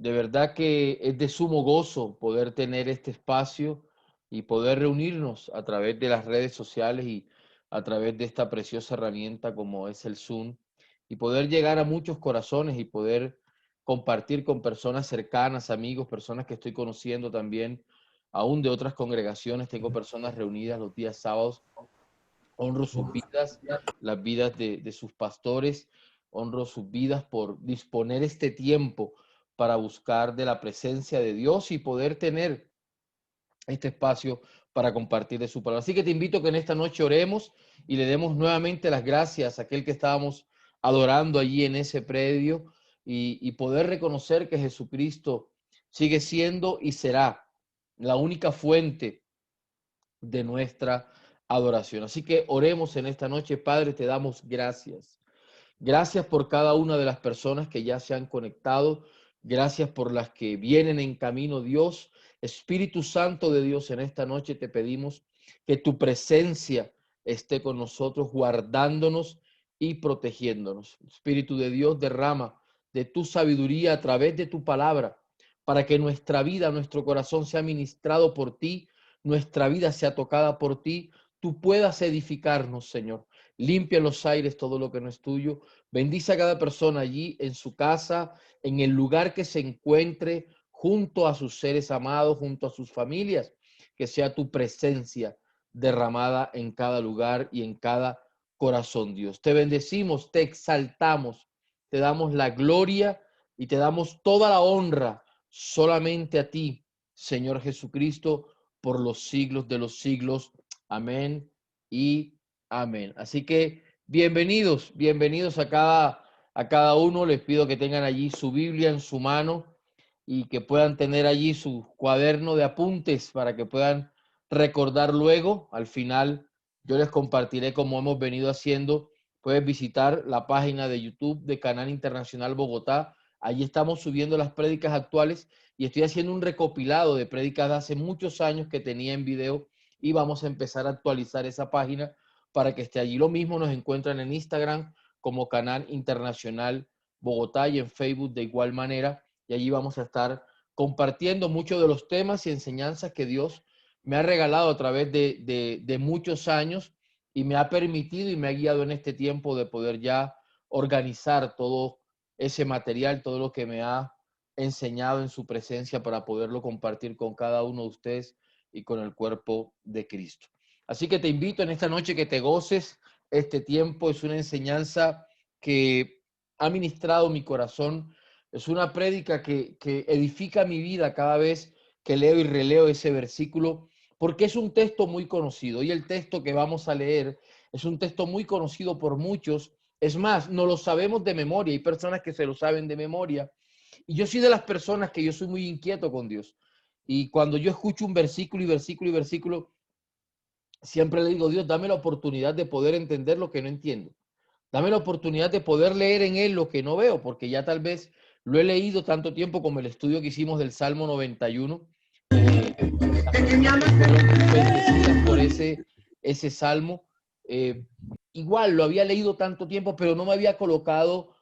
De verdad que es de sumo gozo poder tener este espacio y poder reunirnos a través de las redes sociales y a través de esta preciosa herramienta como es el Zoom y poder llegar a muchos corazones y poder compartir con personas cercanas, amigos, personas que estoy conociendo también, aún de otras congregaciones. Tengo personas reunidas los días sábados. Honro sus vidas, las vidas de sus pastores, honro sus vidas por disponer este tiempo para buscar de la presencia de Dios y poder tener este espacio para compartir de su palabra. Así que te invito a que en esta noche oremos y le demos nuevamente las gracias a aquel que estábamos adorando allí en ese predio y poder reconocer que Jesucristo sigue siendo y será la única fuente de nuestra adoración. Así que oremos en esta noche. Padre, te damos gracias. Gracias por cada una de las personas que ya se han conectado. Gracias por las que vienen en camino, Dios. Espíritu Santo de Dios, en esta noche te pedimos que tu presencia esté con nosotros, guardándonos y protegiéndonos. Espíritu de Dios, derrama de tu sabiduría a través de tu palabra, para que nuestra vida, nuestro corazón sea ministrado por ti, nuestra vida sea tocada por ti, tú puedas edificarnos, Señor. Limpia los aires todo lo que no es tuyo. Bendice a cada persona allí en su casa, en el lugar que se encuentre, junto a sus seres amados, junto a sus familias. Que sea tu presencia derramada en cada lugar y en cada corazón, Dios. Te bendecimos, te exaltamos, te damos la gloria y te damos toda la honra solamente a ti, Señor Jesucristo, por los siglos de los siglos. Amén y amén. Así que bienvenidos, bienvenidos a cada uno. Les pido que tengan allí su Biblia en su mano y que puedan tener allí su cuaderno de apuntes para que puedan recordar luego. Al final yo les compartiré como hemos venido haciendo. Puedes visitar la página de YouTube de Canal Internacional Bogotá. Allí estamos subiendo las prédicas actuales y estoy haciendo un recopilado de prédicas de hace muchos años que tenía en video y vamos a empezar a actualizar esa página para que esté allí. Lo mismo nos encuentran en Instagram como Canal Internacional Bogotá y en Facebook de igual manera. Y allí vamos a estar compartiendo muchos de los temas y enseñanzas que Dios me ha regalado a través de muchos años y me ha permitido y me ha guiado en este tiempo de poder ya organizar todo ese material, todo lo que me ha enseñado en su presencia para poderlo compartir con cada uno de ustedes y con el cuerpo de Cristo. Así que te invito en esta noche que te goces este tiempo. Es una enseñanza que ha ministrado mi corazón. Es una prédica que edifica mi vida cada vez que leo y releo ese versículo, porque es un texto muy conocido. Y el texto que vamos a leer es un texto muy conocido por muchos. Es más, no lo sabemos de memoria. Hay personas que se lo saben de memoria. Y yo soy de las personas que yo soy muy inquieto con Dios. Y cuando yo escucho un versículo y versículo y versículo, siempre le digo, Dios, dame la oportunidad de poder entender lo que no entiendo. Dame la oportunidad de poder leer en él lo que no veo, porque ya tal vez lo he leído tanto tiempo como el estudio que hicimos del Salmo 91. Las personas que fueron bendecidas por ese salmo, eh, igual lo había leído tanto tiempo, pero no me había colocado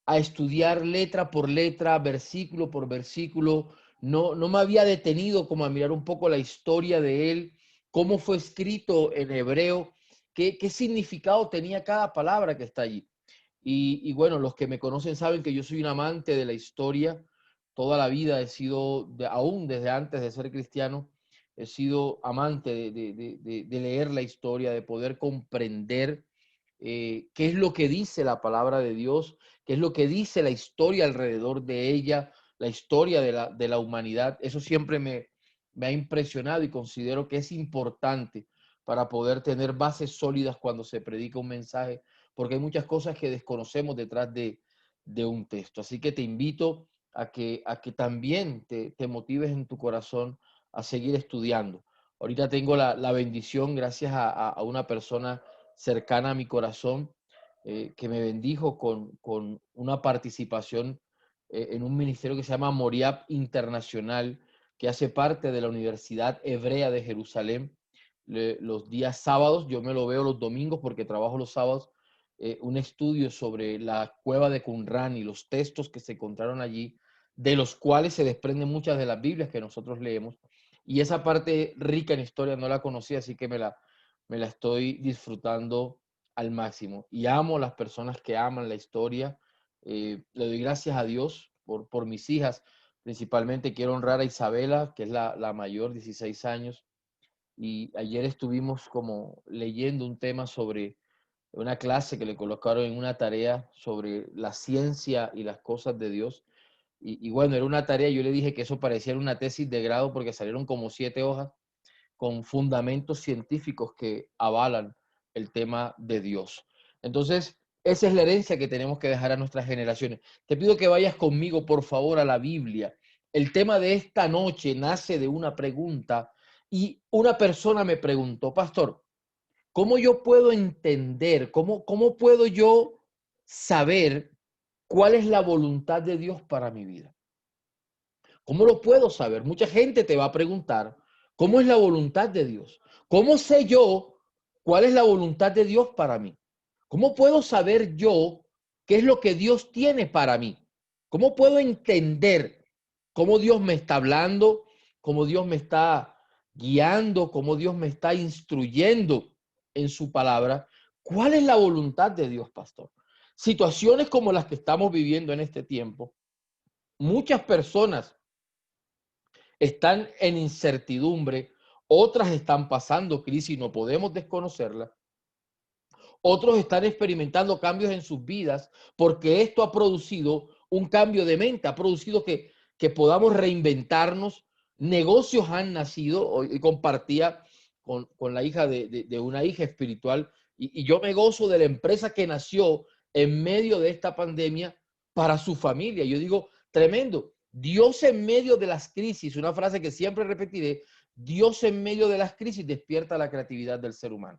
a estudiar letra por letra, versículo por versículo. No me había detenido como a mirar un poco la historia de él, cómo fue escrito en hebreo, qué significado tenía cada palabra que está allí. Y bueno, los que me conocen saben que yo soy un amante de la historia. Toda la vida he sido, aún desde antes de ser cristiano, he sido amante de leer la historia, de poder comprender qué es lo que dice la palabra de Dios, qué es lo que dice la historia alrededor de ella, la historia de la humanidad. Eso siempre me ha impresionado y considero que es importante para poder tener bases sólidas cuando se predica un mensaje, porque hay muchas cosas que desconocemos detrás de un texto. Así que te invito a que también te motives en tu corazón a seguir estudiando. Ahorita tengo la bendición, gracias a una persona cercana a mi corazón, que me bendijo con una participación en un ministerio que se llama Moriab Internacional, que hace parte de la Universidad Hebrea de Jerusalén. Los días sábados, yo me lo veo los domingos porque trabajo los sábados, un estudio sobre la cueva de Qumran y los textos que se encontraron allí de los cuales se desprenden muchas de las Biblias que nosotros leemos. Y esa parte rica en historia no la conocía, así que me la estoy disfrutando al máximo. Y amo a las personas que aman la historia. Le doy gracias a Dios por mis hijas. Principalmente quiero honrar a Isabela, que es la mayor, 16 años. Y ayer estuvimos como leyendo un tema sobre una clase que le colocaron en una tarea sobre la ciencia y las cosas de Dios. Y bueno, era una tarea, yo le dije que eso parecía una tesis de grado porque salieron como 7 hojas con fundamentos científicos que avalan el tema de Dios. Entonces, esa es la herencia que tenemos que dejar a nuestras generaciones. Te pido que vayas conmigo, por favor, a la Biblia. El tema de esta noche nace de una pregunta y una persona me preguntó, pastor, ¿cómo yo puedo entender, cómo puedo yo saber cuál es la voluntad de Dios para mi vida? ¿Cómo lo puedo saber? Mucha gente te va a preguntar, ¿cómo es la voluntad de Dios? ¿Cómo sé yo cuál es la voluntad de Dios para mí? ¿Cómo puedo saber yo qué es lo que Dios tiene para mí? ¿Cómo puedo entender cómo Dios me está hablando, cómo Dios me está guiando, cómo Dios me está instruyendo en su palabra? ¿Cuál es la voluntad de Dios, pastor? Situaciones como las que estamos viviendo en este tiempo, muchas personas están en incertidumbre, otras están pasando crisis y no podemos desconocerla, otros están experimentando cambios en sus vidas porque esto ha producido un cambio de mente, ha producido que podamos reinventarnos, negocios han nacido, hoy compartía con la hija de una hija espiritual y yo me gozo de la empresa que nació en medio de esta pandemia para su familia. Yo digo, tremendo. Dios en medio de las crisis, una frase que siempre repetiré, Dios en medio de las crisis despierta la creatividad del ser humano.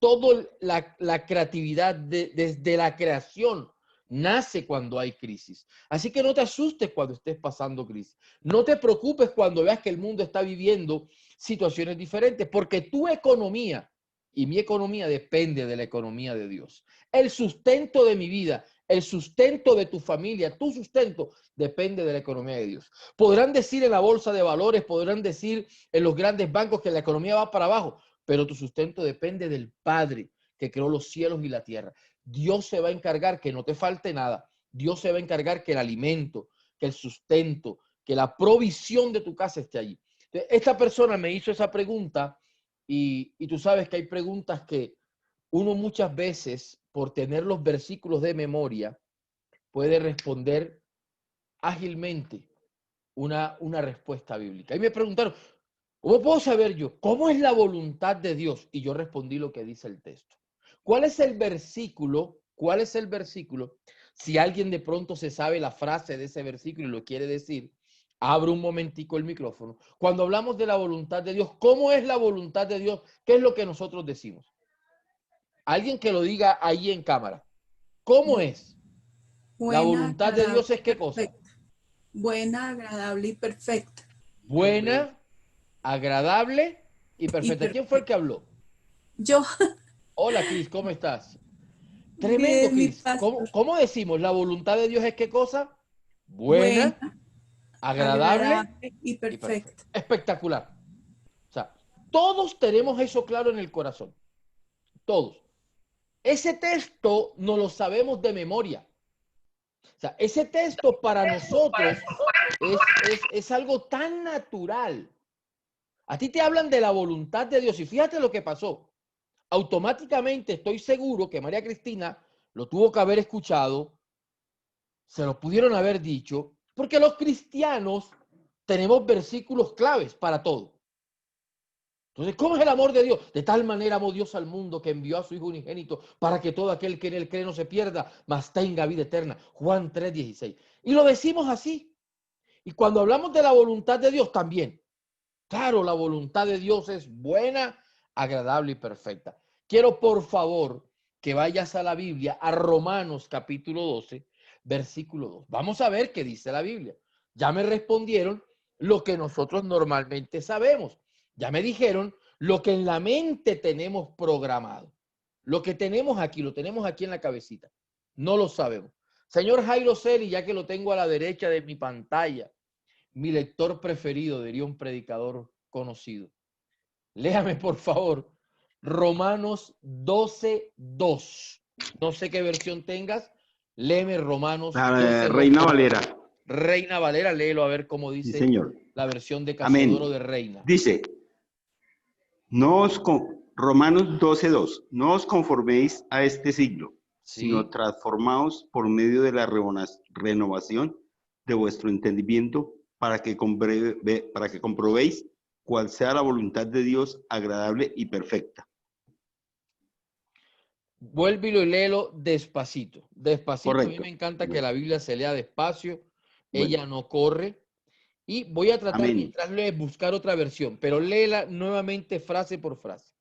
Toda la creatividad desde la creación nace cuando hay crisis. Así que no te asustes cuando estés pasando crisis. No te preocupes cuando veas que el mundo está viviendo situaciones diferentes, porque tu economía y mi economía depende de la economía de Dios. El sustento de mi vida, el sustento de tu familia, tu sustento depende de la economía de Dios. Podrán decir en la bolsa de valores, podrán decir en los grandes bancos que la economía va para abajo, pero tu sustento depende del Padre que creó los cielos y la tierra. Dios se va a encargar que no te falte nada. Dios se va a encargar que el alimento, que el sustento, que la provisión de tu casa esté allí. Entonces, esta persona me hizo esa pregunta y tú sabes que hay preguntas que uno muchas veces, por tener los versículos de memoria, puede responder ágilmente una respuesta bíblica. Y me preguntaron, ¿cómo puedo saber yo cómo es la voluntad de Dios? Y yo respondí lo que dice el texto. ¿Cuál es el versículo? ¿Cuál es el versículo? Si alguien de pronto se sabe la frase de ese versículo y lo quiere decir, abre un momentico el micrófono. Cuando hablamos de la voluntad de Dios, ¿cómo es la voluntad de Dios? ¿Qué es lo que nosotros decimos? Alguien que lo diga ahí en cámara. ¿Cómo es? La Buena, voluntad de agradable Dios y es ¿qué cosa? perfecta. Buena, agradable y perfecta. Buena, agradable y Y perfecta. ¿Quién fue el perfecta. que habló? Yo, Hola, Cris, ¿cómo estás? Tremendo, bien, mi Cris. pastor. ¿Cómo decimos? ¿La voluntad de Dios es qué cosa? Buena, Buena, agradable agradable y y perfecta. perfecta. Espectacular. O sea, todos tenemos eso claro en el corazón. Todos. Ese texto no lo sabemos de memoria. O sea, ese texto para nosotros es algo tan natural. A ti te hablan de la voluntad de Dios y fíjate lo que pasó. Automáticamente estoy seguro que María Cristina lo tuvo que haber escuchado, se lo pudieron haber dicho, porque los cristianos tenemos versículos claves para todo. Entonces, ¿cómo es el amor de Dios? De tal manera amó Dios al mundo que envió a su Hijo unigénito para que todo aquel que en él cree no se pierda, mas tenga vida eterna. Juan 3:16. Y lo decimos así. Y cuando hablamos de la voluntad de Dios también. Claro, la voluntad de Dios es buena, agradable y perfecta. Quiero, por favor, que vayas a la Biblia, a Romanos capítulo 12, versículo 2. Vamos a ver qué dice la Biblia. Ya me respondieron lo que nosotros normalmente sabemos. Ya me dijeron lo que en la mente tenemos programado. Lo que tenemos aquí, lo tenemos aquí en la cabecita. No lo sabemos. Señor Jairo Celi, ya que lo tengo a la derecha de mi pantalla, mi lector preferido, diría un predicador conocido. Léame, por favor, Romanos 12:2. No sé qué versión tengas. Léeme Romanos La 12:2. Reina Valera. Reina Valera, léelo a ver cómo Sí, dice señor. la versión de Amén. Casodoro de Reina. Dice, Romanos 12:2, no os conforméis a este siglo, sino Sí, transformaos por medio de la renovación de vuestro entendimiento para que comprobéis cuál sea la voluntad de Dios agradable y perfecta. vuélvelo y léelo despacito. Despacito, a mí Correcto. me encanta que Bueno, la Biblia se lea despacio, bueno. ella no corre. Y voy a tratar Amén. mientras lees buscar otra versión, pero léela nuevamente frase por frase.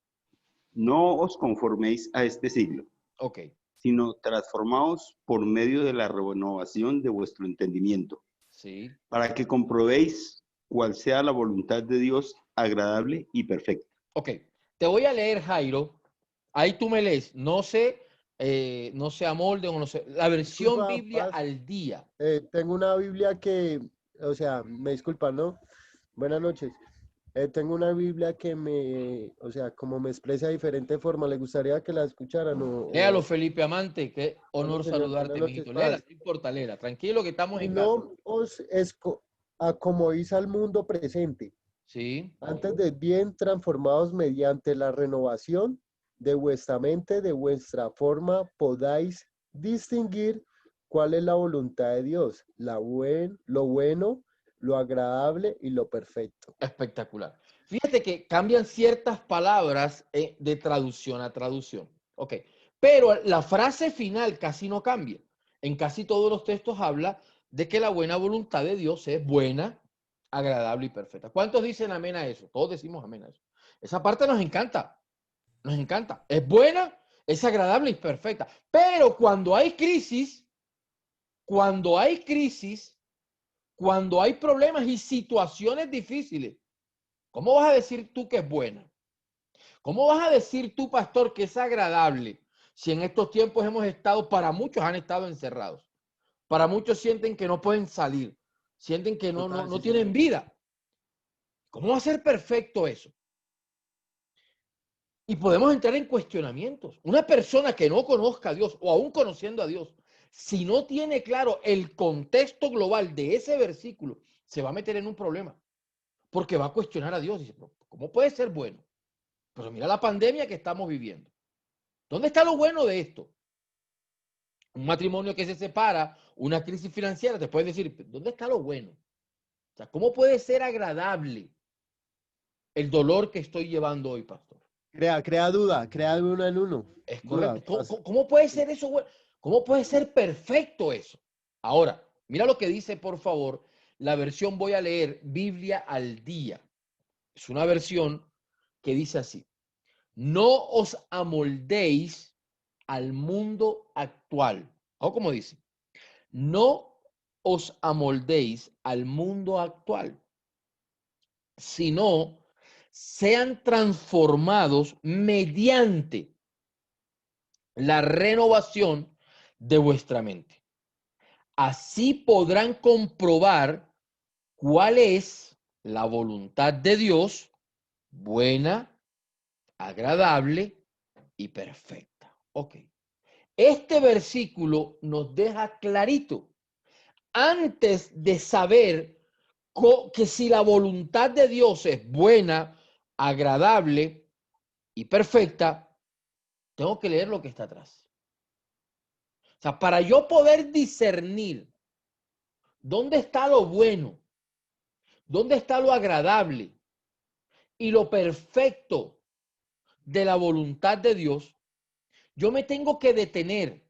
No os conforméis a este siglo, Ok, sino transformaos por medio de la renovación de vuestro entendimiento, sí. para que comprobéis cuál sea la voluntad de Dios agradable y perfecta. Ok, te voy a leer, Jairo. Ahí tú me lees. No sé a molde o no sé. La versión Disculpa, Biblia Paz. al día. Tengo una Biblia que, o sea, me disculpan, ¿no? Buenas noches. Tengo una Biblia que o sea, como me expresa de diferente forma, ¿le gustaría que la escucharan Léalo, Felipe Amante. Qué Bueno, honor señor, buenas saludarte, noches, mijito. Léela, Paz. no importa, léela. Tranquilo que estamos Y en casa. no os acomodéis al mundo presente, Sí, antes de bien transformados mediante la renovación de vuestra mente, de vuestra forma, podáis distinguir cuál es la voluntad de Dios, lo bueno, lo agradable y lo perfecto. espectacular. Fíjate que cambian ciertas palabras de traducción a traducción. Ok, pero la frase final casi no cambia. En casi todos los textos habla de que la buena voluntad de Dios es buena, agradable y perfecta. ¿Cuántos dicen amén a eso? Todos decimos amén a eso. Esa parte nos encanta, nos encanta. Es buena, es agradable y perfecta. Pero cuando hay crisis, cuando hay problemas y situaciones difíciles, ¿cómo vas a decir tú que es buena? ¿Cómo vas a decir tú, pastor, que es agradable si en estos tiempos para muchos han estado encerrados? Para muchos sienten que no pueden salir, sienten que Total, no sí, tienen señor. vida. ¿Cómo va a ser perfecto eso? Y podemos entrar en cuestionamientos. Una persona que no conozca a Dios o aún conociendo a Dios, si no tiene claro el contexto global de ese versículo, se va a meter en un problema porque va a cuestionar a Dios. Dice, ¿cómo puede ser bueno? Pero mira la pandemia que estamos viviendo. ¿Dónde está lo bueno de esto? Un matrimonio que se separa, una crisis financiera, te puedes decir, ¿dónde está lo bueno? O sea, ¿cómo puede ser agradable el dolor que estoy llevando hoy, pastor? Crea duda, crea de uno en uno. Es Duda, correcto. paz. ¿Cómo puede ser eso bueno? ¿Cómo puede ser perfecto eso? Ahora, mira lo que dice, por favor, la versión voy a leer Biblia al día. Es una versión que dice así: no os amoldéis al mundo actual. O como dice, no os amoldéis al mundo actual, sino sean transformados mediante la renovación de vuestra mente. Así podrán comprobar cuál es la voluntad de Dios, buena, agradable y perfecta. Ok. Este versículo nos deja clarito, antes de saber que si la voluntad de Dios es buena, agradable y perfecta, tengo que leer lo que está atrás. O sea, para yo poder discernir dónde está lo bueno, dónde está lo agradable y lo perfecto de la voluntad de Dios, yo me tengo que detener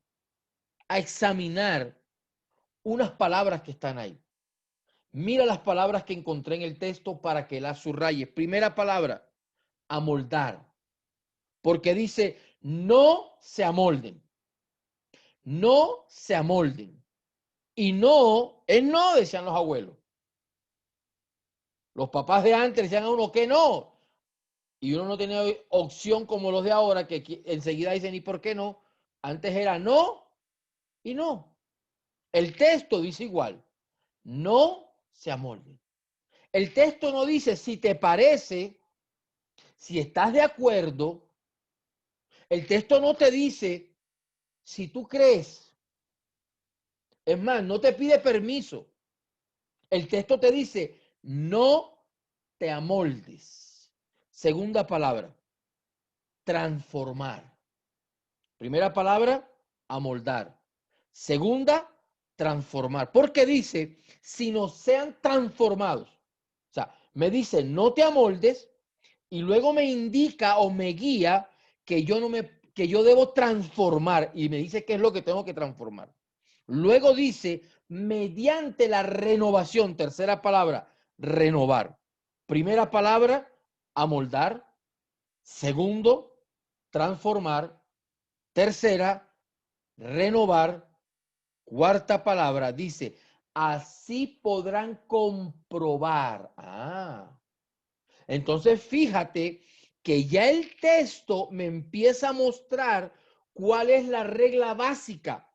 a examinar unas palabras que están ahí. Mira las palabras que encontré en el texto para que las subrayes. Primera palabra, amoldar. Porque dice, no se amolden. No se amolden. Y no, es no, decían los abuelos. Los papás de antes decían a uno que no. Y uno no tenía opción como los de ahora, que enseguida dicen, ¿y por qué no? Antes era no y no. El texto dice igual, no se amolden. El texto no dice si te parece, si estás de acuerdo. El texto no te dice si tú crees. Es más, no te pide permiso. El texto te dice, no te amoldes. Segunda palabra, transformar. Primera palabra, amoldar. Segunda, transformar. Porque dice, si no sean transformados. O sea, me dice, no te amoldes y luego me indica o me guía que yo debo transformar y me dice qué es lo que tengo que transformar. Luego dice, mediante la renovación, tercera palabra, renovar. Primera palabra, amoldar. Segundo, transformar. Tercera, renovar. Cuarta palabra, dice, así podrán comprobar. Entonces fíjate que ya el texto me empieza a mostrar cuál es la regla básica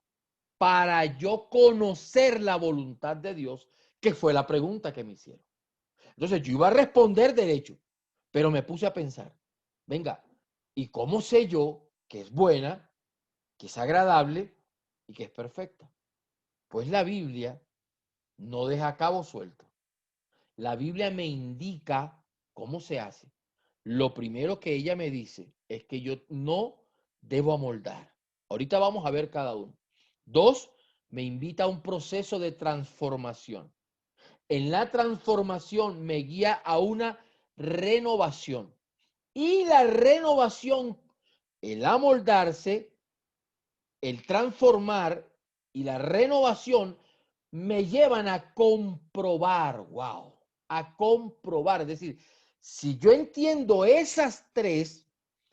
para yo conocer la voluntad de Dios, que fue la pregunta que me hicieron. Entonces yo iba a responder derecho, pero me puse a pensar, venga, ¿y cómo sé yo que es buena, que es agradable y que es perfecta? Pues la Biblia no deja cabo suelto. La Biblia me indica cómo se hace. Lo primero que ella me dice es que yo no debo amoldar. Ahorita vamos a ver cada uno. Dos, me invita a un proceso de transformación. En la transformación me guía a una renovación. Y la renovación, el amoldarse, el transformar y la renovación me llevan a comprobar, wow, a comprobar. Es decir, si yo entiendo esas tres,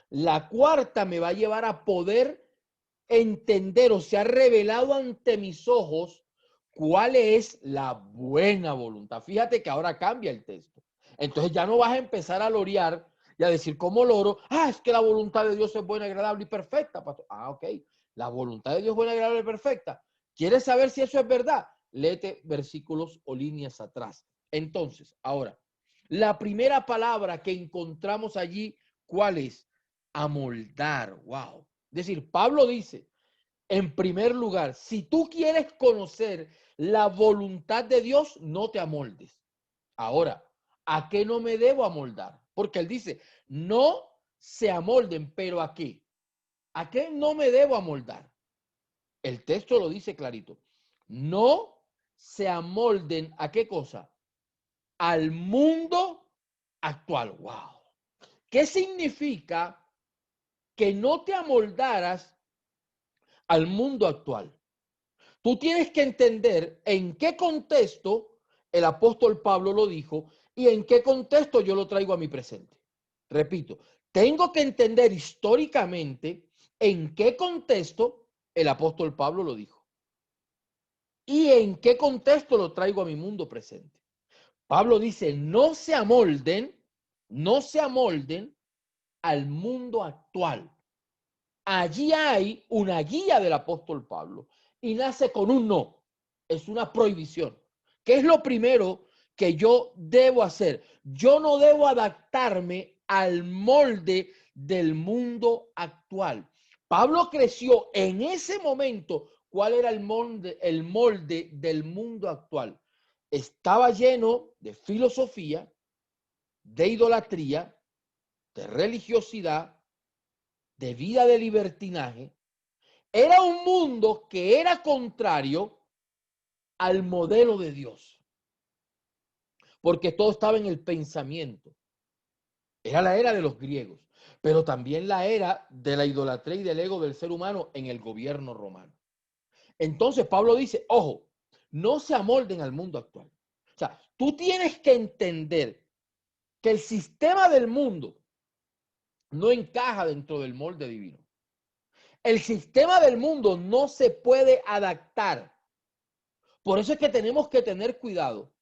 la cuarta me va a llevar a poder entender o se ha revelado ante mis ojos cuál es la buena voluntad. Fíjate que ahora cambia el texto. Entonces ya no vas a empezar a lorear y a decir como loro, es que la voluntad de Dios es buena, agradable y perfecta, pastor. Ok, la voluntad de Dios es buena, agradable y perfecta. ¿Quieres saber si eso es verdad? Léete versículos o líneas atrás. Entonces, ahora, la primera palabra que encontramos allí, ¿cuál es? Amoldar. Wow. Es decir, Pablo dice, en primer lugar, si tú quieres conocer la voluntad de Dios, no te amoldes. Ahora, ¿a qué no me debo amoldar? Porque él dice, no se amolden, pero ¿a qué? ¿A qué no me debo amoldar? El texto lo dice clarito. No se amolden, ¿a qué cosa? Al mundo actual. Wow. ¿Qué significa que no te amoldaras al mundo actual? Tú tienes que entender en qué contexto el apóstol Pablo lo dijo y en qué contexto yo lo traigo a mi presente. Repito, tengo que entender históricamente en qué contexto el apóstol Pablo lo dijo y en qué contexto lo traigo a mi mundo presente. Pablo dice, no se amolden al mundo actual. Allí hay una guía del apóstol Pablo y nace con un no. Es una prohibición. ¿Qué es lo primero que yo debo hacer? Yo no debo adaptarme al molde del mundo actual. Pablo creció en ese momento. ¿Cuál era el molde del mundo actual? Estaba lleno de filosofía, de idolatría, de religiosidad, de vida de libertinaje. Era un mundo que era contrario al modelo de Dios, porque todo estaba en el pensamiento. Era la era de los griegos, pero también la era de la idolatría y del ego del ser humano en el gobierno romano. Entonces Pablo dice, ojo, no se amolden al mundo actual. O sea, tú tienes que entender que el sistema del mundo no encaja dentro del molde divino. El sistema del mundo no se puede adaptar. Por eso es que tenemos que tener cuidado.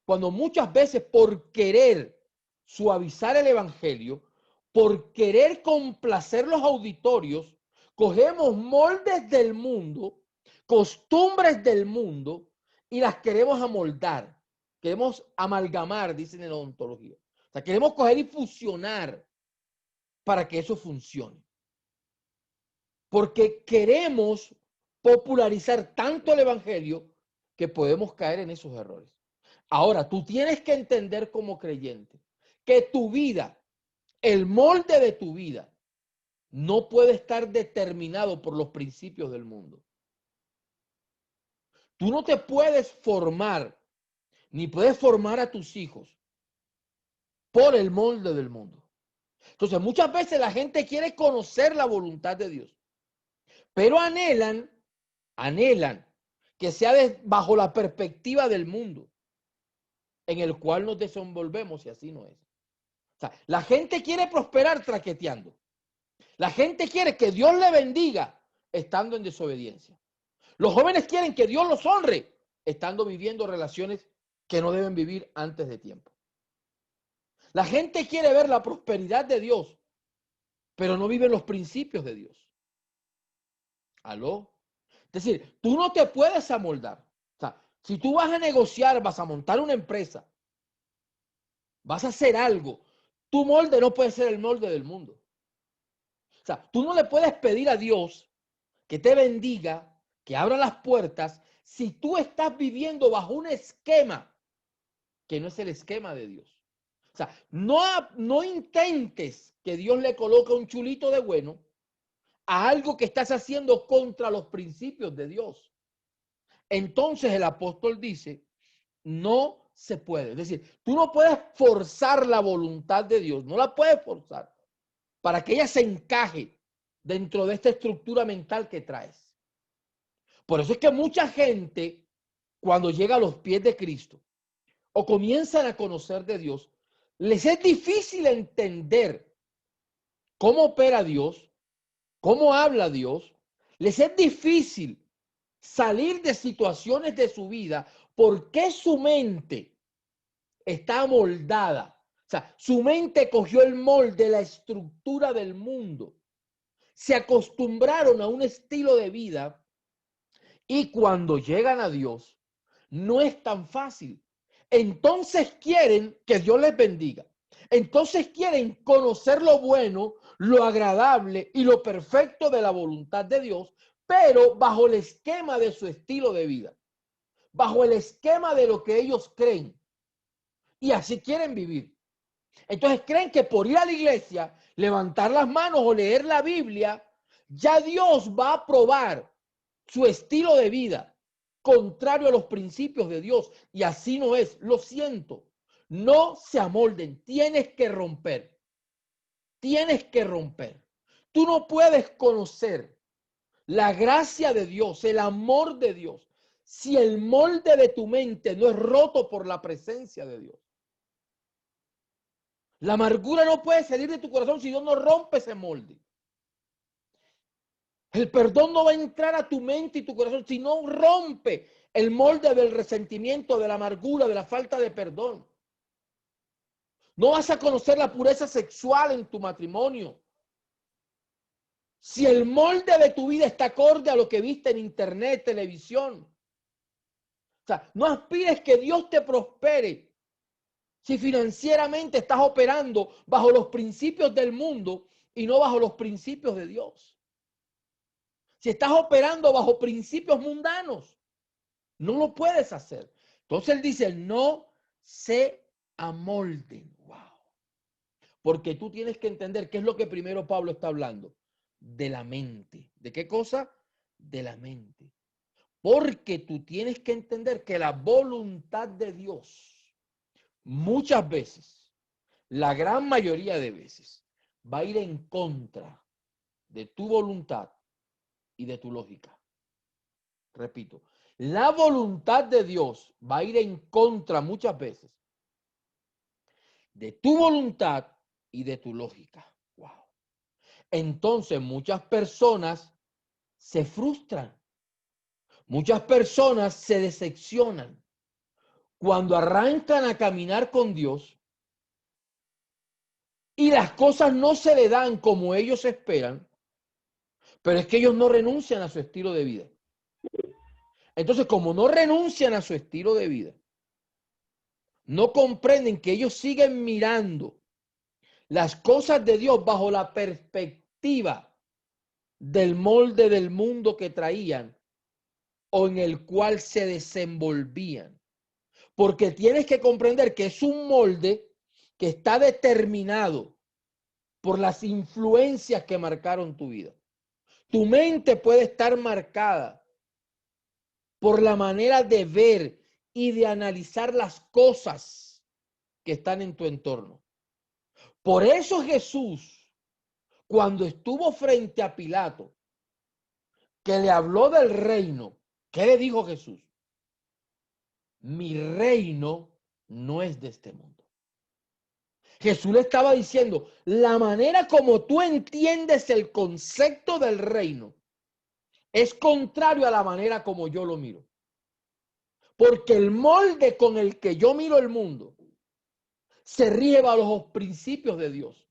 Cuando muchas veces por querer suavizar el evangelio, por querer complacer los auditorios, cogemos moldes del mundo, costumbres del mundo y las queremos amoldar, queremos amalgamar, dicen en la odontología. O sea, queremos coger y fusionar para que eso funcione. Porque queremos popularizar tanto el evangelio que podemos caer en esos errores. Ahora, tú tienes que entender como creyente que tu vida, el molde de tu vida, no puede estar determinado por los principios del mundo. Tú no te puedes formar, ni puedes formar a tus hijos por el molde del mundo. Entonces, muchas veces la gente quiere conocer la voluntad de Dios, pero anhelan que sea bajo la perspectiva del mundo en el cual nos desenvolvemos, y así no es. O sea, la gente quiere prosperar traqueteando. La gente quiere que Dios le bendiga estando en desobediencia. Los jóvenes quieren que Dios los honre estando viviendo relaciones que no deben vivir antes de tiempo. La gente quiere ver la prosperidad de Dios, pero no viven los principios de Dios. ¿Aló? Es decir, tú no te puedes amoldar. O sea, si tú vas a negociar, vas a montar una empresa, vas a hacer algo, tu molde no puede ser el molde del mundo. O sea, tú no le puedes pedir a Dios que te bendiga, que abra las puertas, si tú estás viviendo bajo un esquema que no es el esquema de Dios. O sea, no intentes que Dios le coloque un chulito de bueno a algo que estás haciendo contra los principios de Dios. Entonces el apóstol dice, no se puede. Es decir, tú no puedes forzar la voluntad de Dios, no la puedes forzar para que ella se encaje dentro de esta estructura mental que traes. Por eso es que mucha gente, cuando llega a los pies de Cristo o comienzan a conocer de Dios, les es difícil entender cómo opera Dios, cómo habla Dios. Les es difícil salir de situaciones de su vida porque su mente está amoldada. O sea, su mente cogió el molde, la estructura del mundo. Se acostumbraron a un estilo de vida y cuando llegan a Dios, no es tan fácil. Entonces quieren que Dios les bendiga. Entonces quieren conocer lo bueno, lo agradable y lo perfecto de la voluntad de Dios, pero bajo el esquema de su estilo de vida, bajo el esquema de lo que ellos creen. Y así quieren vivir. Entonces creen que por ir a la iglesia, levantar las manos o leer la Biblia, ya Dios va a aprobar su estilo de vida, contrario a los principios de Dios. Y así no es. Lo siento. No se amolden. Tienes que romper. Tienes que romper. Tú no puedes conocer la gracia de Dios, el amor de Dios, si el molde de tu mente no es roto por la presencia de Dios. La amargura no puede salir de tu corazón si Dios no rompe ese molde. El perdón no va a entrar a tu mente y tu corazón si no rompe el molde del resentimiento, de la amargura, de la falta de perdón. No vas a conocer la pureza sexual en tu matrimonio si el molde de tu vida está acorde a lo que viste en internet, televisión. O sea, no aspires que Dios te prospere si financieramente estás operando bajo los principios del mundo y no bajo los principios de Dios. Si estás operando bajo principios mundanos, no lo puedes hacer. Entonces él dice, no se amolden. Wow. Porque tú tienes que entender qué es lo que primero Pablo está hablando. De la mente. ¿De qué cosa? De la mente. Porque tú tienes que entender que la voluntad de Dios, muchas veces, la gran mayoría de veces, va a ir en contra de tu voluntad y de tu lógica. Repito, la voluntad de Dios va a ir en contra muchas veces de tu voluntad y de tu lógica. Wow. Entonces muchas personas se frustran. Muchas personas se decepcionan cuando arrancan a caminar con Dios y las cosas no se le dan como ellos esperan, pero es que ellos no renuncian a su estilo de vida. Entonces, como no renuncian a su estilo de vida, no comprenden que ellos siguen mirando las cosas de Dios bajo la perspectiva del molde del mundo que traían o en el cual se desenvolvían. Porque tienes que comprender que es un molde que está determinado por las influencias que marcaron tu vida. Tu mente puede estar marcada por la manera de ver y de analizar las cosas que están en tu entorno. Por eso Jesús, cuando estuvo frente a Pilato, que le habló del reino, ¿qué le dijo Jesús? Mi reino no es de este mundo. Jesús le estaba diciendo, la manera como tú entiendes el concepto del reino es contrario a la manera como yo lo miro. Porque el molde con el que yo miro el mundo se rige bajo los principios de Dios.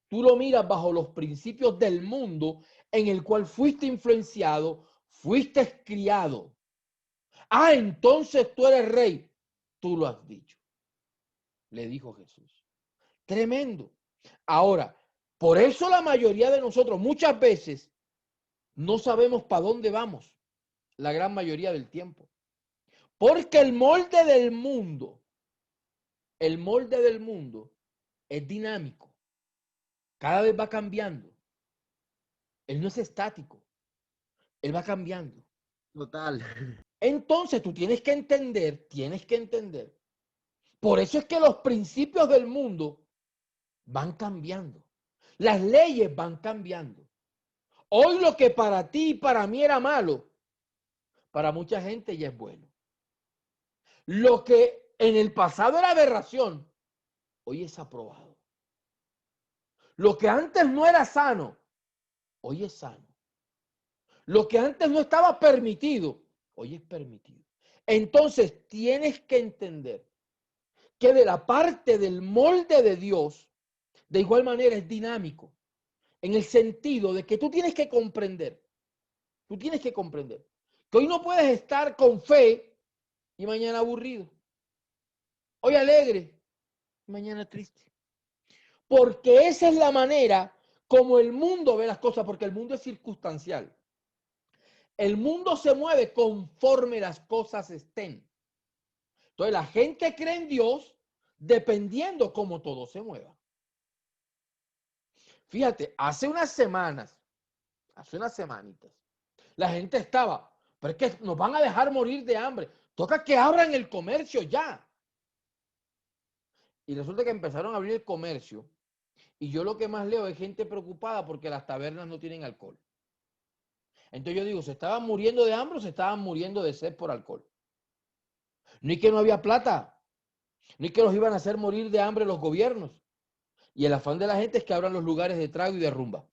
Tú lo miras bajo los principios del mundo en el cual fuiste influenciado, fuiste criado. Ah, entonces tú eres rey. Tú lo has dicho. Le dijo Jesús. Tremendo. Ahora, por eso la mayoría de nosotros muchas veces no sabemos para dónde vamos, la gran mayoría del tiempo. Porque el molde del mundo es dinámico. Cada vez va cambiando. Él no es estático. Él va cambiando. Total. Entonces tú tienes que entender. Por eso es que los principios del mundo van cambiando. Las leyes van cambiando. Hoy lo que para ti y para mí era malo, para mucha gente ya es bueno. Lo que en el pasado era aberración, hoy es aprobado. Lo que antes no era sano, hoy es sano. Lo que antes no estaba permitido, hoy es permitido. Entonces tienes que entender que de la parte del molde de Dios, de igual manera es dinámico, en el sentido de que tú tienes que comprender, que hoy no puedes estar con fe y mañana aburrido. Hoy alegre y mañana triste. Porque esa es la manera como el mundo ve las cosas, porque el mundo es circunstancial. El mundo se mueve conforme las cosas estén. Entonces la gente cree en Dios dependiendo cómo todo se mueva. Fíjate, hace unas semanitas, la gente estaba, pero es que nos van a dejar morir de hambre. Toca que abran el comercio ya. Y resulta que empezaron a abrir el comercio. Y yo lo que más leo es gente preocupada porque las tabernas no tienen alcohol. Entonces yo digo, ¿se estaban muriendo de hambre o se estaban muriendo de sed por alcohol? No es que no había plata, no es que los iban a hacer morir de hambre los gobiernos. Y el afán de la gente es que abran los lugares de trago y de rumba.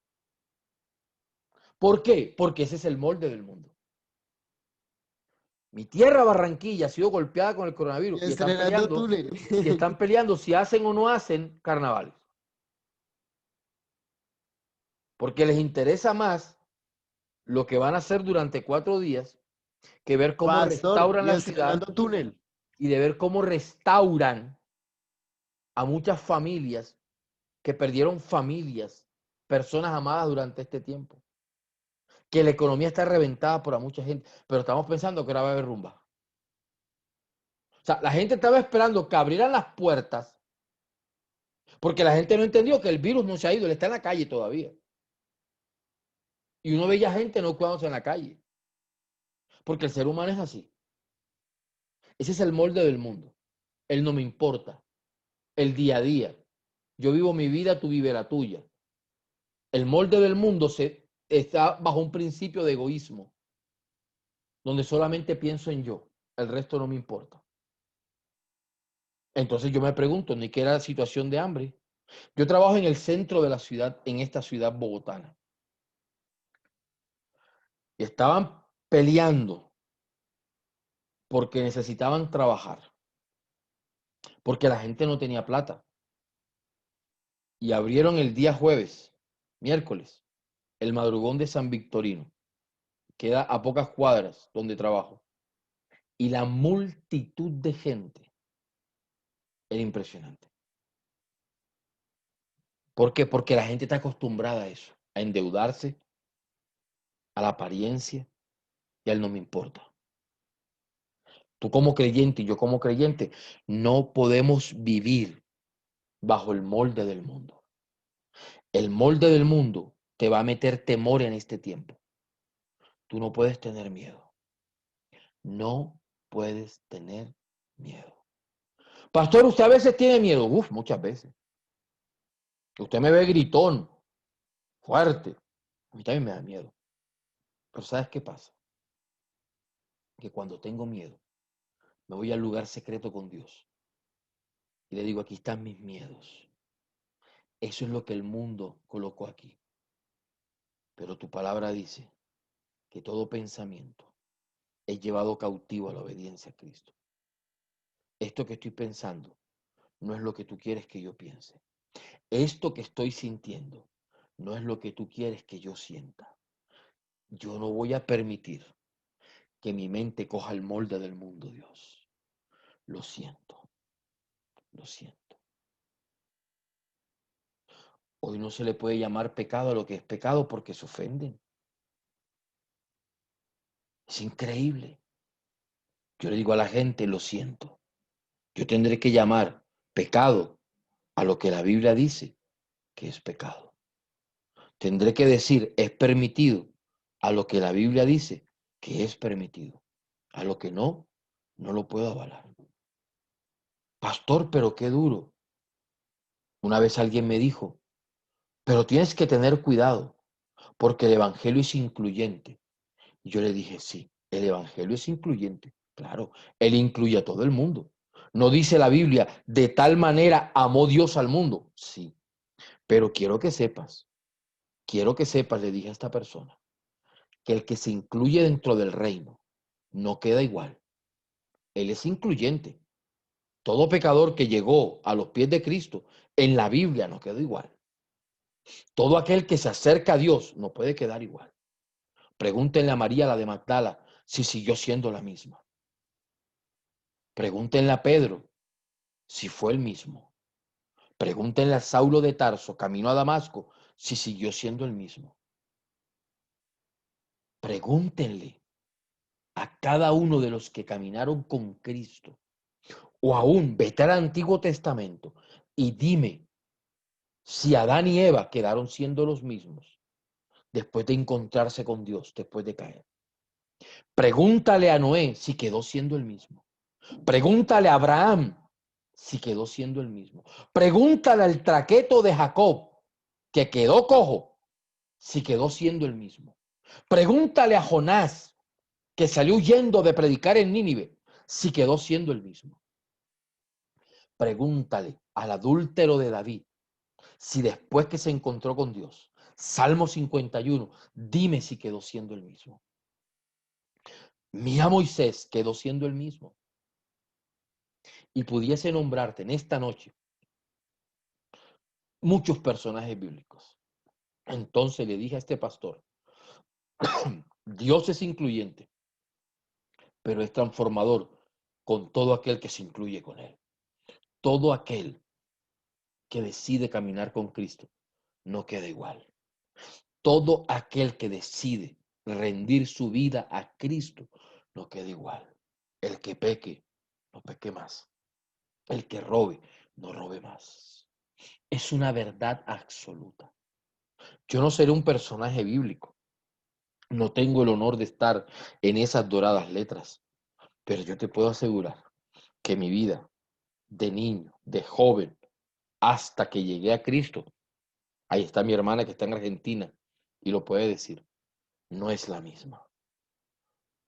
¿Por qué? Porque ese es el molde del mundo. Mi tierra, Barranquilla, ha sido golpeada con el coronavirus y están peleando si hacen o no hacen carnavales. Porque les interesa más lo que van a hacer durante 4 días que ver cómo restauran la ciudad y de ver cómo restauran a muchas familias que perdieron familias, personas amadas durante este tiempo. Que la economía está reventada por a mucha gente, pero estamos pensando que ahora va a haber rumba. O sea, la gente estaba esperando que abrieran las puertas porque la gente no entendió que el virus no se ha ido, él está en la calle todavía. Y uno veía gente no cuidándose en la calle. Porque el ser humano es así. Ese es el molde del mundo. Él no me importa. El día a día. Yo vivo mi vida, tú vives la tuya. El molde del mundo está bajo un principio de egoísmo, donde solamente pienso en yo. El resto no me importa. Entonces yo me pregunto, ¿ni qué era la situación de hambre? Yo trabajo en el centro de la ciudad, en esta ciudad bogotana. Y estaban peleando porque necesitaban trabajar. Porque la gente no tenía plata. Y abrieron el día jueves, miércoles, el madrugón de San Victorino. Queda a pocas cuadras donde trabajo. Y la multitud de gente era impresionante. ¿Por qué? Porque la gente está acostumbrada a eso, a endeudarse, a la apariencia y al no me importa. Tú como creyente y yo como creyente no podemos vivir bajo el molde del mundo. El molde del mundo te va a meter temor en este tiempo. Tú no puedes tener miedo. No puedes tener miedo. Pastor, usted a veces tiene miedo. Uf, muchas veces. Usted me ve gritón, fuerte. A mí también me da miedo. Pero ¿sabes qué pasa? Que cuando tengo miedo, me voy al lugar secreto con Dios y le digo, aquí están mis miedos. Eso es lo que el mundo colocó aquí. Pero tu palabra dice que todo pensamiento es llevado cautivo a la obediencia a Cristo. Esto que estoy pensando no es lo que tú quieres que yo piense. Esto que estoy sintiendo no es lo que tú quieres que yo sienta. Yo no voy a permitir que mi mente coja el molde del mundo, Dios. Lo siento, lo siento. Hoy no se le puede llamar pecado a lo que es pecado porque se ofenden. Es increíble. Yo le digo a la gente, lo siento. Yo tendré que llamar pecado a lo que la Biblia dice que es pecado. Tendré que decir es permitido a lo que la Biblia dice que es permitido. A lo que no, no lo puedo avalar. Pastor, pero qué duro. Una vez alguien me dijo, pero tienes que tener cuidado porque el evangelio es incluyente. Y yo le dije, sí, el evangelio es incluyente. Claro, él incluye a todo el mundo. No dice la Biblia, de tal manera amó Dios al mundo. Sí, pero quiero que sepas, le dije a esta persona, que el que se incluye dentro del reino no queda igual. Él es incluyente. Todo pecador que llegó a los pies de Cristo en la Biblia no quedó igual. Todo aquel que se acerca a Dios no puede quedar igual. Pregúntenle a María, la de Magdala, si siguió siendo la misma. Pregúntenle a Pedro si fue el mismo. Pregúntenle a Saulo de Tarso, camino a Damasco, si siguió siendo el mismo. Pregúntenle a cada uno de los que caminaron con Cristo. O aún, vete al Antiguo Testamento y dime si Adán y Eva quedaron siendo los mismos después de encontrarse con Dios, después de caer. Pregúntale a Noé si quedó siendo el mismo. Pregúntale a Abraham si quedó siendo el mismo. Pregúntale al traqueto de Jacob, que quedó cojo, si quedó siendo el mismo. Pregúntale a Jonás, que salió huyendo de predicar en Nínive, si quedó siendo el mismo. Pregúntale al adúltero de David, si después que se encontró con Dios, Salmo 51, dime si quedó siendo el mismo. Mira, Moisés quedó siendo el mismo. Y pudiese nombrarte en esta noche muchos personajes bíblicos. Entonces le dije a este pastor, Dios es incluyente, pero es transformador con todo aquel que se incluye con él. Todo aquel que decide caminar con Cristo no queda igual. Todo aquel que decide rendir su vida a Cristo no queda igual. El que peque, no peque más. El que robe, no robe más. Es una verdad absoluta. Yo no seré un personaje bíblico. No tengo el honor de estar en esas doradas letras, pero yo te puedo asegurar que mi vida de niño, de joven, hasta que llegué a Cristo, ahí está mi hermana que está en Argentina y lo puede decir, no es la misma.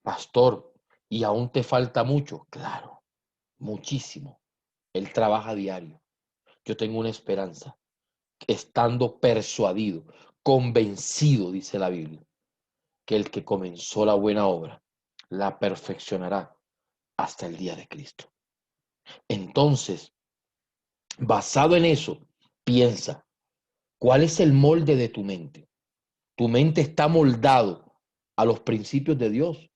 Pastor, ¿y aún te falta mucho? Claro, muchísimo. Él trabaja diario. Yo tengo una esperanza, estando persuadido, convencido, dice la Biblia, que el que comenzó la buena obra la perfeccionará hasta el día de Cristo. Entonces, basado en eso, piensa, ¿cuál es el molde de tu mente? Tu mente está moldado a los principios de Dios.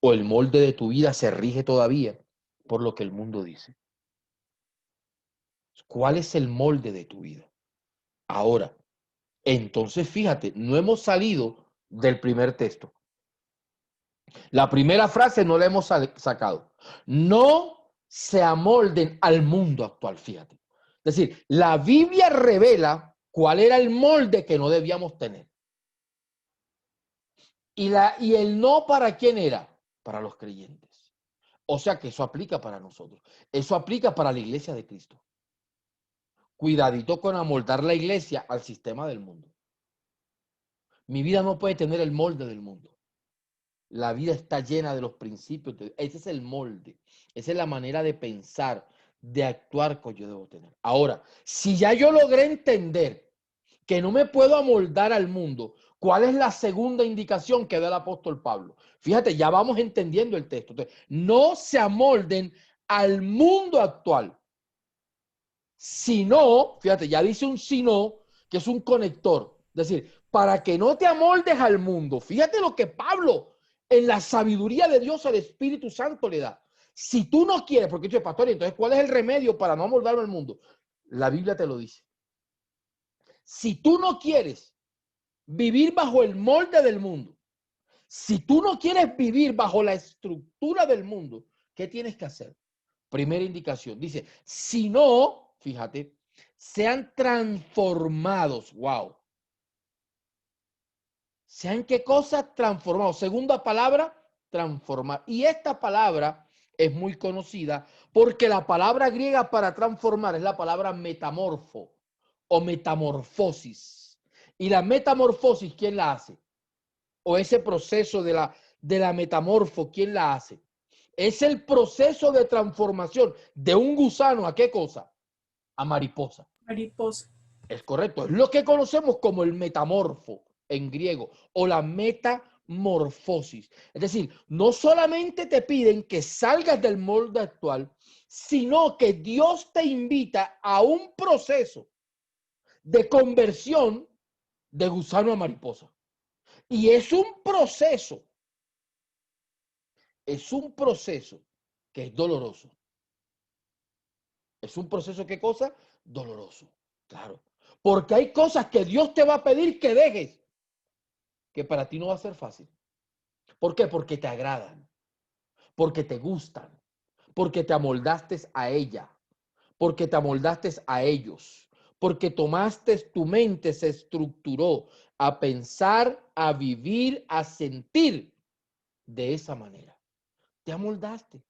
o el molde de tu vida se rige todavía por lo que el mundo dice. ¿Cuál es el molde de tu vida? Ahora, entonces fíjate, no hemos salido del primer texto. La primera frase no la hemos sacado. No se amolden al mundo actual, fíjate. Es decir, la Biblia revela cuál era el molde que no debíamos tener. Y el no para quién era, para los creyentes. O sea que eso aplica para nosotros. Eso aplica para la iglesia de Cristo. Cuidadito con amoldar la iglesia al sistema del mundo. Mi vida no puede tener el molde del mundo. La vida está llena de los principios. Ese es el molde. Esa es la manera de pensar, de actuar que yo debo tener. Ahora, si ya yo logré entender que no me puedo amoldar al mundo, ¿cuál es la segunda indicación que da el apóstol Pablo? Fíjate, ya vamos entendiendo el texto. Entonces, no se amolden al mundo actual, sino, fíjate, ya dice un sino, que es un conector. Es decir, para que no te amoldes al mundo. Fíjate lo que Pablo, en la sabiduría de Dios, el Espíritu Santo le da. Si tú no quieres, porque dice, pastor, entonces, ¿cuál es el remedio para no amoldarme al mundo? La Biblia te lo dice. Si tú no quieres vivir bajo el molde del mundo, si tú no quieres vivir bajo la estructura del mundo, ¿qué tienes que hacer? Primera indicación, dice, si no, fíjate, sean transformados. Wow. ¿Sean qué cosa? Transformados. Segunda palabra, transformar. Y esta palabra es muy conocida porque la palabra griega para transformar es la palabra metamorfo o metamorfosis. Y la metamorfosis, ¿quién la hace? O ese proceso de la metamorfo, ¿quién la hace? Es el proceso de transformación de un gusano, ¿a qué cosa? A mariposa. Mariposa. Es correcto, es lo que conocemos como el metamorfo en griego o la metamorfosis. Es decir, no solamente te piden que salgas del molde actual, sino que Dios te invita a un proceso de conversión de gusano a mariposa. Y es un proceso que es doloroso. Es un proceso, ¿qué cosa? Doloroso, claro. Porque hay cosas que Dios te va a pedir que dejes, que para ti no va a ser fácil. ¿Por qué? Porque te agradan, porque te gustan, porque te amoldaste a ella, porque te amoldaste a ellos, porque tomaste tu mente, se estructuró a pensar, a vivir, a sentir de esa manera. Te amoldaste.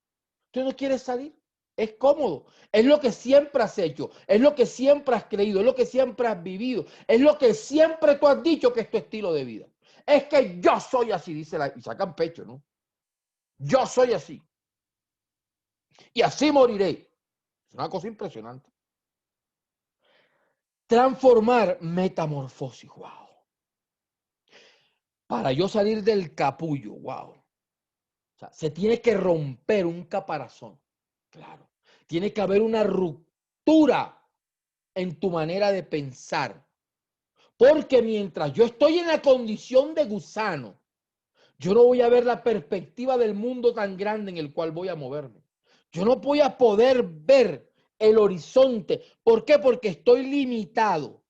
Tú no quieres salir. Es cómodo. Es lo que siempre has hecho. Es lo que siempre has creído. Es lo que siempre has vivido. Es lo que siempre tú has dicho que es tu estilo de vida. Es que yo soy así, dice y sacan pecho, ¿no? Yo soy así. Y así moriré. Es una cosa impresionante. Transformar, metamorfosis, wow. Para yo salir del capullo, wow. O sea, se tiene que romper un caparazón. Claro. Tiene que haber una ruptura en tu manera de pensar. Porque mientras yo estoy en la condición de gusano, yo no voy a ver la perspectiva del mundo tan grande en el cual voy a moverme. Yo no voy a poder ver el horizonte. ¿Por qué? Porque estoy limitado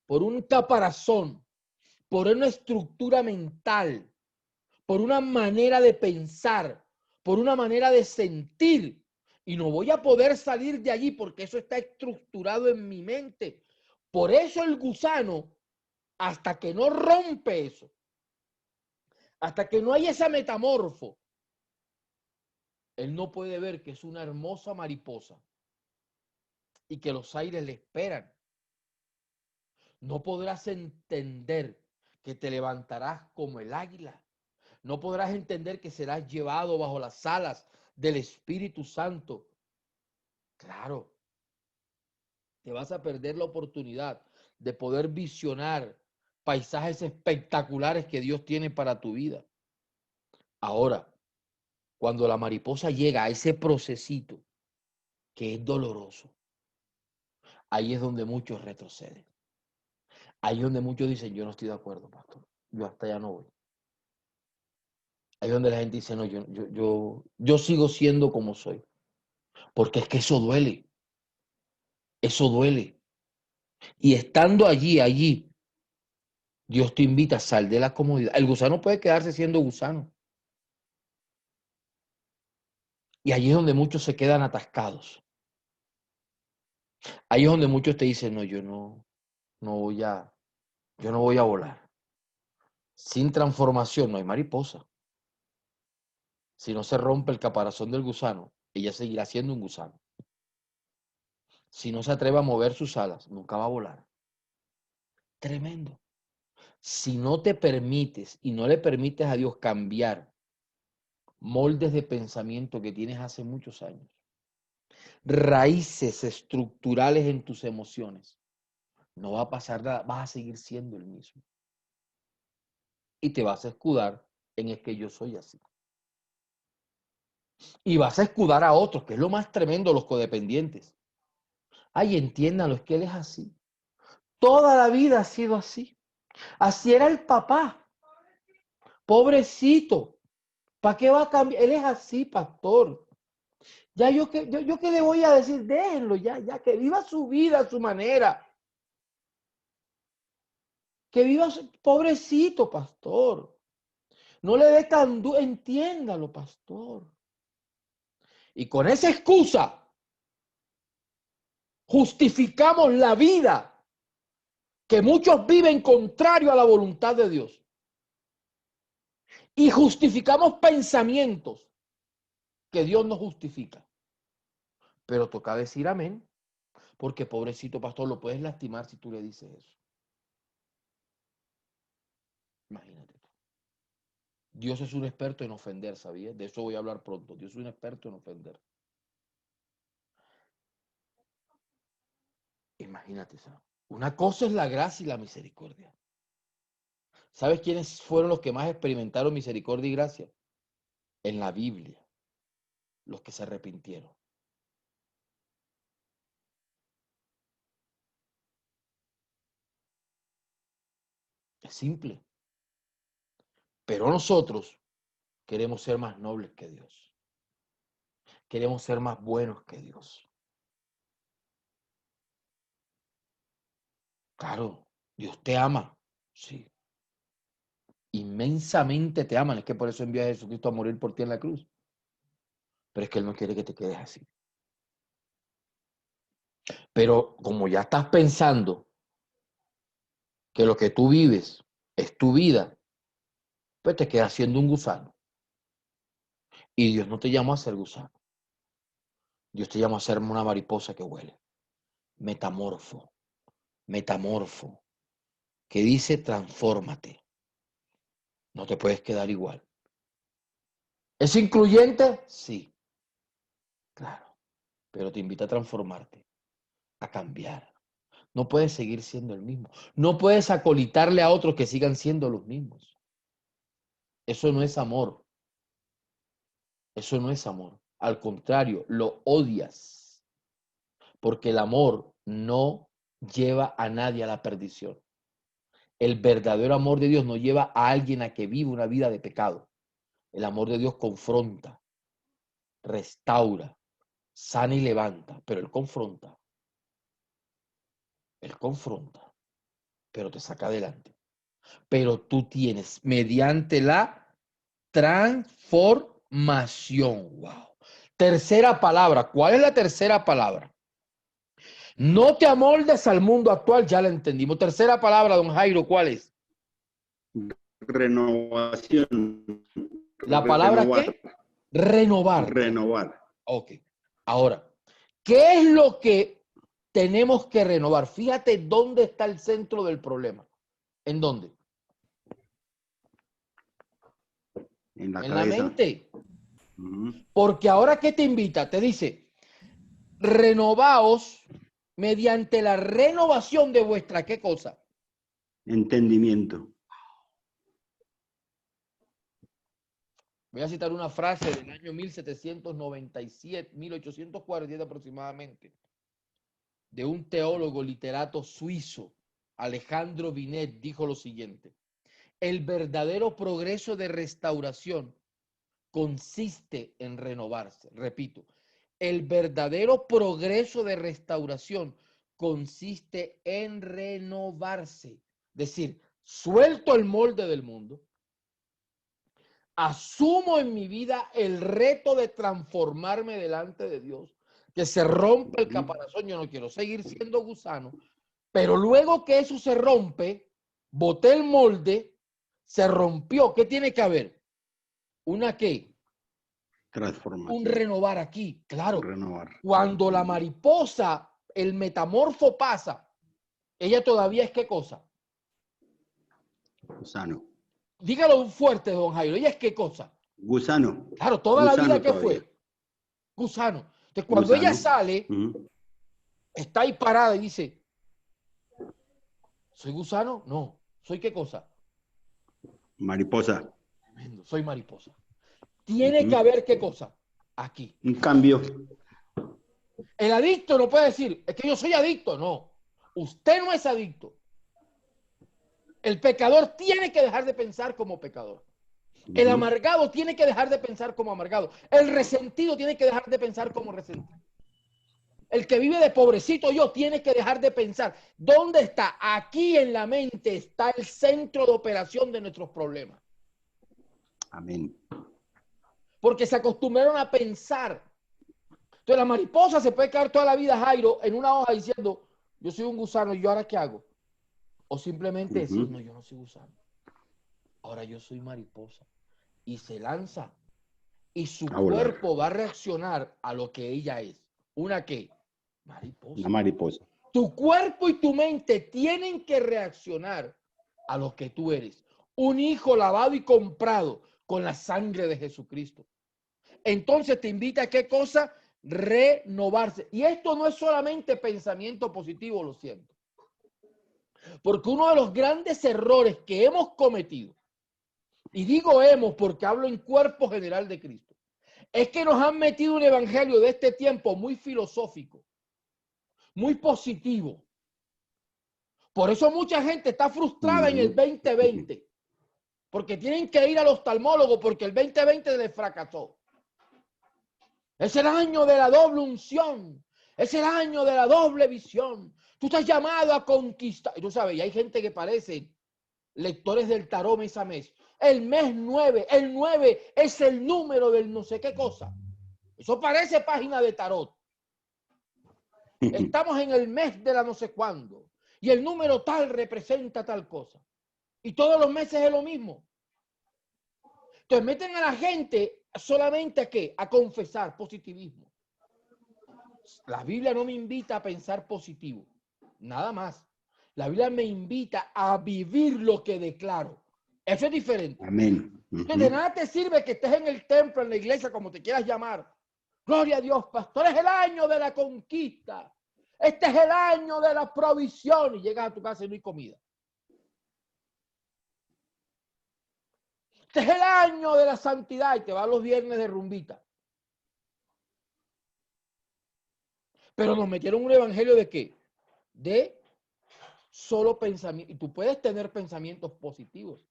por un caparazón, por una estructura mental, por una manera de pensar, por una manera de sentir. Y no voy a poder salir de allí porque eso está estructurado en mi mente. Por eso el gusano, hasta que no rompe eso, hasta que no hay esa metamorfo, él no puede ver que es una hermosa mariposa y que los aires le esperan. No podrás entender que te levantarás como el águila. No podrás entender que serás llevado bajo las alas del Espíritu Santo. Claro, te vas a perder la oportunidad de poder visionar paisajes espectaculares que Dios tiene para tu vida. Ahora, cuando la mariposa llega a ese procesito que es doloroso, ahí es donde muchos retroceden. Ahí es donde muchos dicen, yo no estoy de acuerdo, pastor. Yo hasta allá no voy. Ahí es donde la gente dice, no, yo sigo siendo como soy. Porque es que eso duele. Eso duele. Y estando allí, Dios te invita a salir de la comodidad. El gusano puede quedarse siendo gusano. Y allí es donde muchos se quedan atascados. Ahí es donde muchos te dicen, no, yo no voy a volar. Sin transformación no hay mariposa. Si no se rompe el caparazón del gusano, ella seguirá siendo un gusano. Si no se atreve a mover sus alas, nunca va a volar. Tremendo. Si no te permites y no le permites a Dios cambiar moldes de pensamiento que tienes hace muchos años, raíces estructurales en tus emociones, no va a pasar nada, vas a seguir siendo el mismo. Y te vas a escudar en el que yo soy así. Y vas a escudar a otros, que es lo más tremendo, los codependientes. Ay, entiéndalo, es que él es así. Toda la vida ha sido así. Así era el papá. Pobrecito. ¿Para qué va a cambiar? Él es así, pastor. Ya yo qué le voy a decir, déjenlo, ya que viva su vida a su manera. Que viva su pobrecito, pastor. No le dé tan duro, entiéndalo, pastor. Y con esa excusa justificamos la vida que muchos viven contrario a la voluntad de Dios. Y justificamos pensamientos que Dios no justifica. Pero toca decir amén, porque pobrecito pastor, lo puedes lastimar si tú le dices eso. Imagínate tú. Dios es un experto en ofender, ¿sabías? De eso voy a hablar pronto. Dios es un experto en ofender. Imagínate eso. Una cosa es la gracia y la misericordia. ¿Sabes quiénes fueron los que más experimentaron misericordia y gracia? En la Biblia, los que se arrepintieron. Es simple. Pero nosotros queremos ser más nobles que Dios. Queremos ser más buenos que Dios. Claro, Dios te ama. Sí. Inmensamente te aman. Es que por eso envió a Jesucristo a morir por ti en la cruz. Pero es que Él no quiere que te quedes así. Pero como ya estás pensando que lo que tú vives es tu vida, pues te quedas siendo un gusano. Y Dios no te llamó a ser gusano. Dios te llamó a ser una mariposa que huele. Metamorfo. Metamorfo. Que dice transfórmate. No te puedes quedar igual. ¿Es incluyente? Sí. Claro. Pero te invita a transformarte, a cambiar. No puedes seguir siendo el mismo. No puedes acolitarle a otros que sigan siendo los mismos. Eso no es amor. Eso no es amor. Al contrario, lo odias. Porque el amor no lleva a nadie a la perdición. El verdadero amor de Dios no lleva a alguien a que viva una vida de pecado. El amor de Dios confronta, restaura, sana y levanta, pero Él confronta. Él confronta, pero te saca adelante. Pero tú tienes, mediante la transformación. Wow. Tercera palabra. ¿Cuál es la tercera palabra? No te amoldes al mundo actual, ya la entendimos. Tercera palabra, don Jairo, ¿cuál es? Renovación. ¿La palabra qué? Renovar. Renovar. Ok. Ahora, ¿qué es lo que tenemos que renovar? Fíjate dónde está el centro del problema. ¿En dónde? En la En la cabeza. mente. Porque ahora, ¿qué te invita? Te dice, renovaos mediante la renovación de vuestra, ¿qué cosa? Entendimiento. Voy a citar una frase del año 1797, 1847 aproximadamente, de un teólogo literato suizo, Alejandro Binet, dijo lo siguiente: el verdadero progreso de restauración consiste en renovarse. Repito, el verdadero progreso de restauración consiste en renovarse. Es decir, suelto el molde del mundo, asumo en mi vida el reto de transformarme delante de Dios, que se rompe el caparazón. Yo no quiero seguir siendo gusano, pero luego que eso se rompe, boté el molde, se rompió. ¿Qué tiene que haber? ¿Una qué? Transformación. Un renovar aquí, claro. Renovar. Cuando la mariposa, el metamorfo pasa, ella todavía es ¿qué cosa? Gusano. Dígalo fuerte, don Jairo. ¿Ella es qué cosa? Gusano. Claro, toda la Gusano vida que todavía. fue. Gusano. Entonces, cuando Gusano. ella sale, está ahí parada y dice, ¿soy gusano? No. ¿Soy qué cosa? Mariposa. Tremendo, soy mariposa. Tiene que haber qué cosa? Aquí. Un cambio. El adicto no puede decir, es que yo soy adicto. No. Usted no es adicto. El pecador tiene que dejar de pensar como pecador. El amargado tiene que dejar de pensar como amargado. El resentido tiene que dejar de pensar como resentido. El que vive de pobrecito yo tiene que dejar de pensar. ¿Dónde está? Aquí en la mente está el centro de operación de nuestros problemas. Amén. Porque se acostumbraron a pensar. Entonces la mariposa se puede quedar toda la vida, Jairo, en una hoja diciendo, yo soy un gusano, ¿y yo ahora qué hago? O simplemente decir, no, yo no soy gusano. Ahora yo soy mariposa. Y se lanza. Y su cuerpo va a reaccionar a lo que ella es. ¿Una qué? Mariposa. Una mariposa. Tu cuerpo y tu mente tienen que reaccionar a lo que tú eres. Un hijo lavado y comprado con la sangre de Jesucristo. Entonces te invita a qué cosa? Renovarse. Y esto no es solamente pensamiento positivo, lo siento. Porque uno de los grandes errores que hemos cometido, y digo hemos porque hablo en cuerpo general de Cristo, es que nos han metido un evangelio de este tiempo muy filosófico, muy positivo. Por eso mucha gente está frustrada en el 2020, porque tienen que ir al oftalmólogo porque el 2020 les fracasó. Es el año de la doble unción, es el año de la doble visión. Tú estás llamado a conquistar. Y tú sabes, y hay gente que parece lectores del tarot mes a mes. El mes 9, el 9 es el número del no sé qué cosa. Eso parece página de tarot. Estamos en el mes de la no sé cuándo. Y el número tal representa tal cosa. Y todos los meses es lo mismo. Entonces meten a la gente solamente a qué? A confesar positivismo. La Biblia no me invita a pensar positivo. Nada más. La Biblia me invita a vivir lo que declaro. Eso es diferente. Amén. De nada te sirve que estés en el templo, en la iglesia, como te quieras llamar. Gloria a Dios, pastor, es el año de la conquista. Este es el año de la provisión. Y llegas a tu casa y no hay comida. Este es el año de la santidad y te vas los viernes de rumbita. Pero nos metieron un evangelio de qué? De solo pensamiento. Y tú puedes tener pensamientos positivos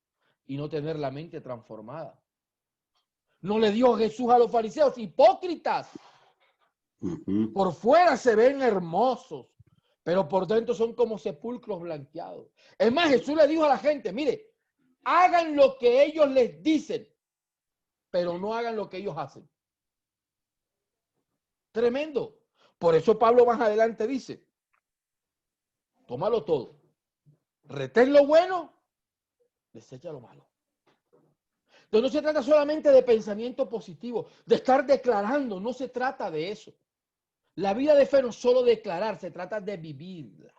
y no tener la mente transformada. No le dio Jesús a los fariseos, hipócritas. Por fuera se ven hermosos, pero por dentro son como sepulcros blanqueados. Es más, Jesús le dijo a la gente, mire, hagan lo que ellos les dicen, pero no hagan lo que ellos hacen. Tremendo. Por eso Pablo más adelante dice, tómalo todo. Retén lo bueno, desecha lo malo. Entonces no se trata solamente de pensamiento positivo, de estar declarando, no se trata de eso. La vida de fe no es solo declarar, se trata de vivirla.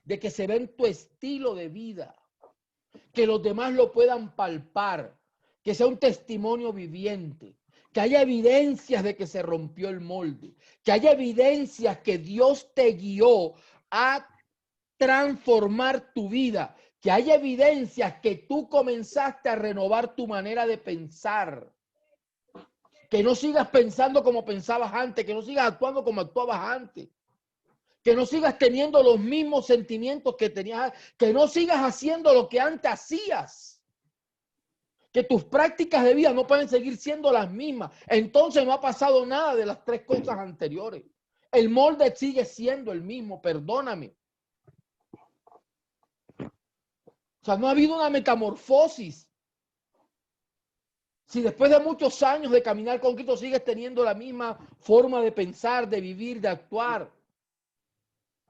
De que se vea en tu estilo de vida. Que los demás lo puedan palpar. Que sea un testimonio viviente. Que haya evidencias de que se rompió el molde. Que haya evidencias que Dios te guió a transformar tu vida. Que haya evidencias que tú comenzaste a renovar tu manera de pensar. Que no sigas pensando como pensabas antes, que no sigas actuando como actuabas antes, que no sigas teniendo los mismos sentimientos que tenías, que no sigas haciendo lo que antes hacías. que tus prácticas de vida no pueden seguir siendo las mismas. Entonces no ha pasado nada de las tres cosas anteriores. El molde sigue siendo el mismo, perdóname. O sea, no ha habido una metamorfosis. Si después de muchos años de caminar con Cristo sigues teniendo la misma forma de pensar, de vivir, de actuar,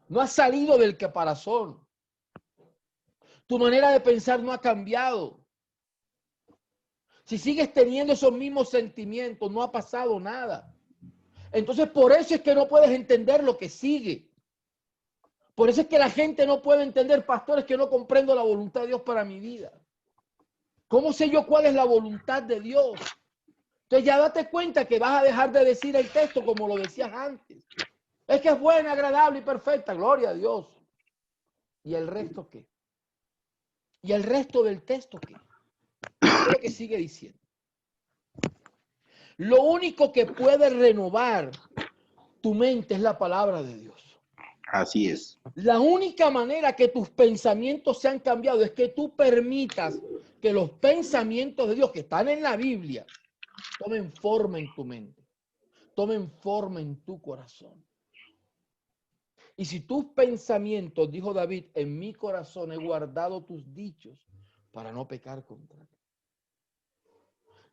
no has salido del caparazón. Tu manera de pensar no ha cambiado. Si sigues teniendo esos mismos sentimientos, no ha pasado nada. Entonces, por eso es que no puedes entender lo que sigue. Por eso es que la gente no puede entender, pastores, que no comprendo la voluntad de Dios para mi vida. ¿Cómo sé yo cuál es la voluntad de Dios? Entonces ya date cuenta que vas a dejar de decir el texto como lo decías antes. Es que es buena, agradable y perfecta, gloria a Dios. ¿Y el resto qué? ¿Y el resto del texto qué? ¿Qué es lo que sigue diciendo? Lo único que puede renovar tu mente es la palabra de Dios. Así es. La única manera que tus pensamientos se han cambiado es que tú permitas que los pensamientos de Dios que están en la Biblia tomen forma en tu mente, tomen forma en tu corazón. Y si tus pensamientos, dijo David, en mi corazón he guardado tus dichos para no pecar contra ti.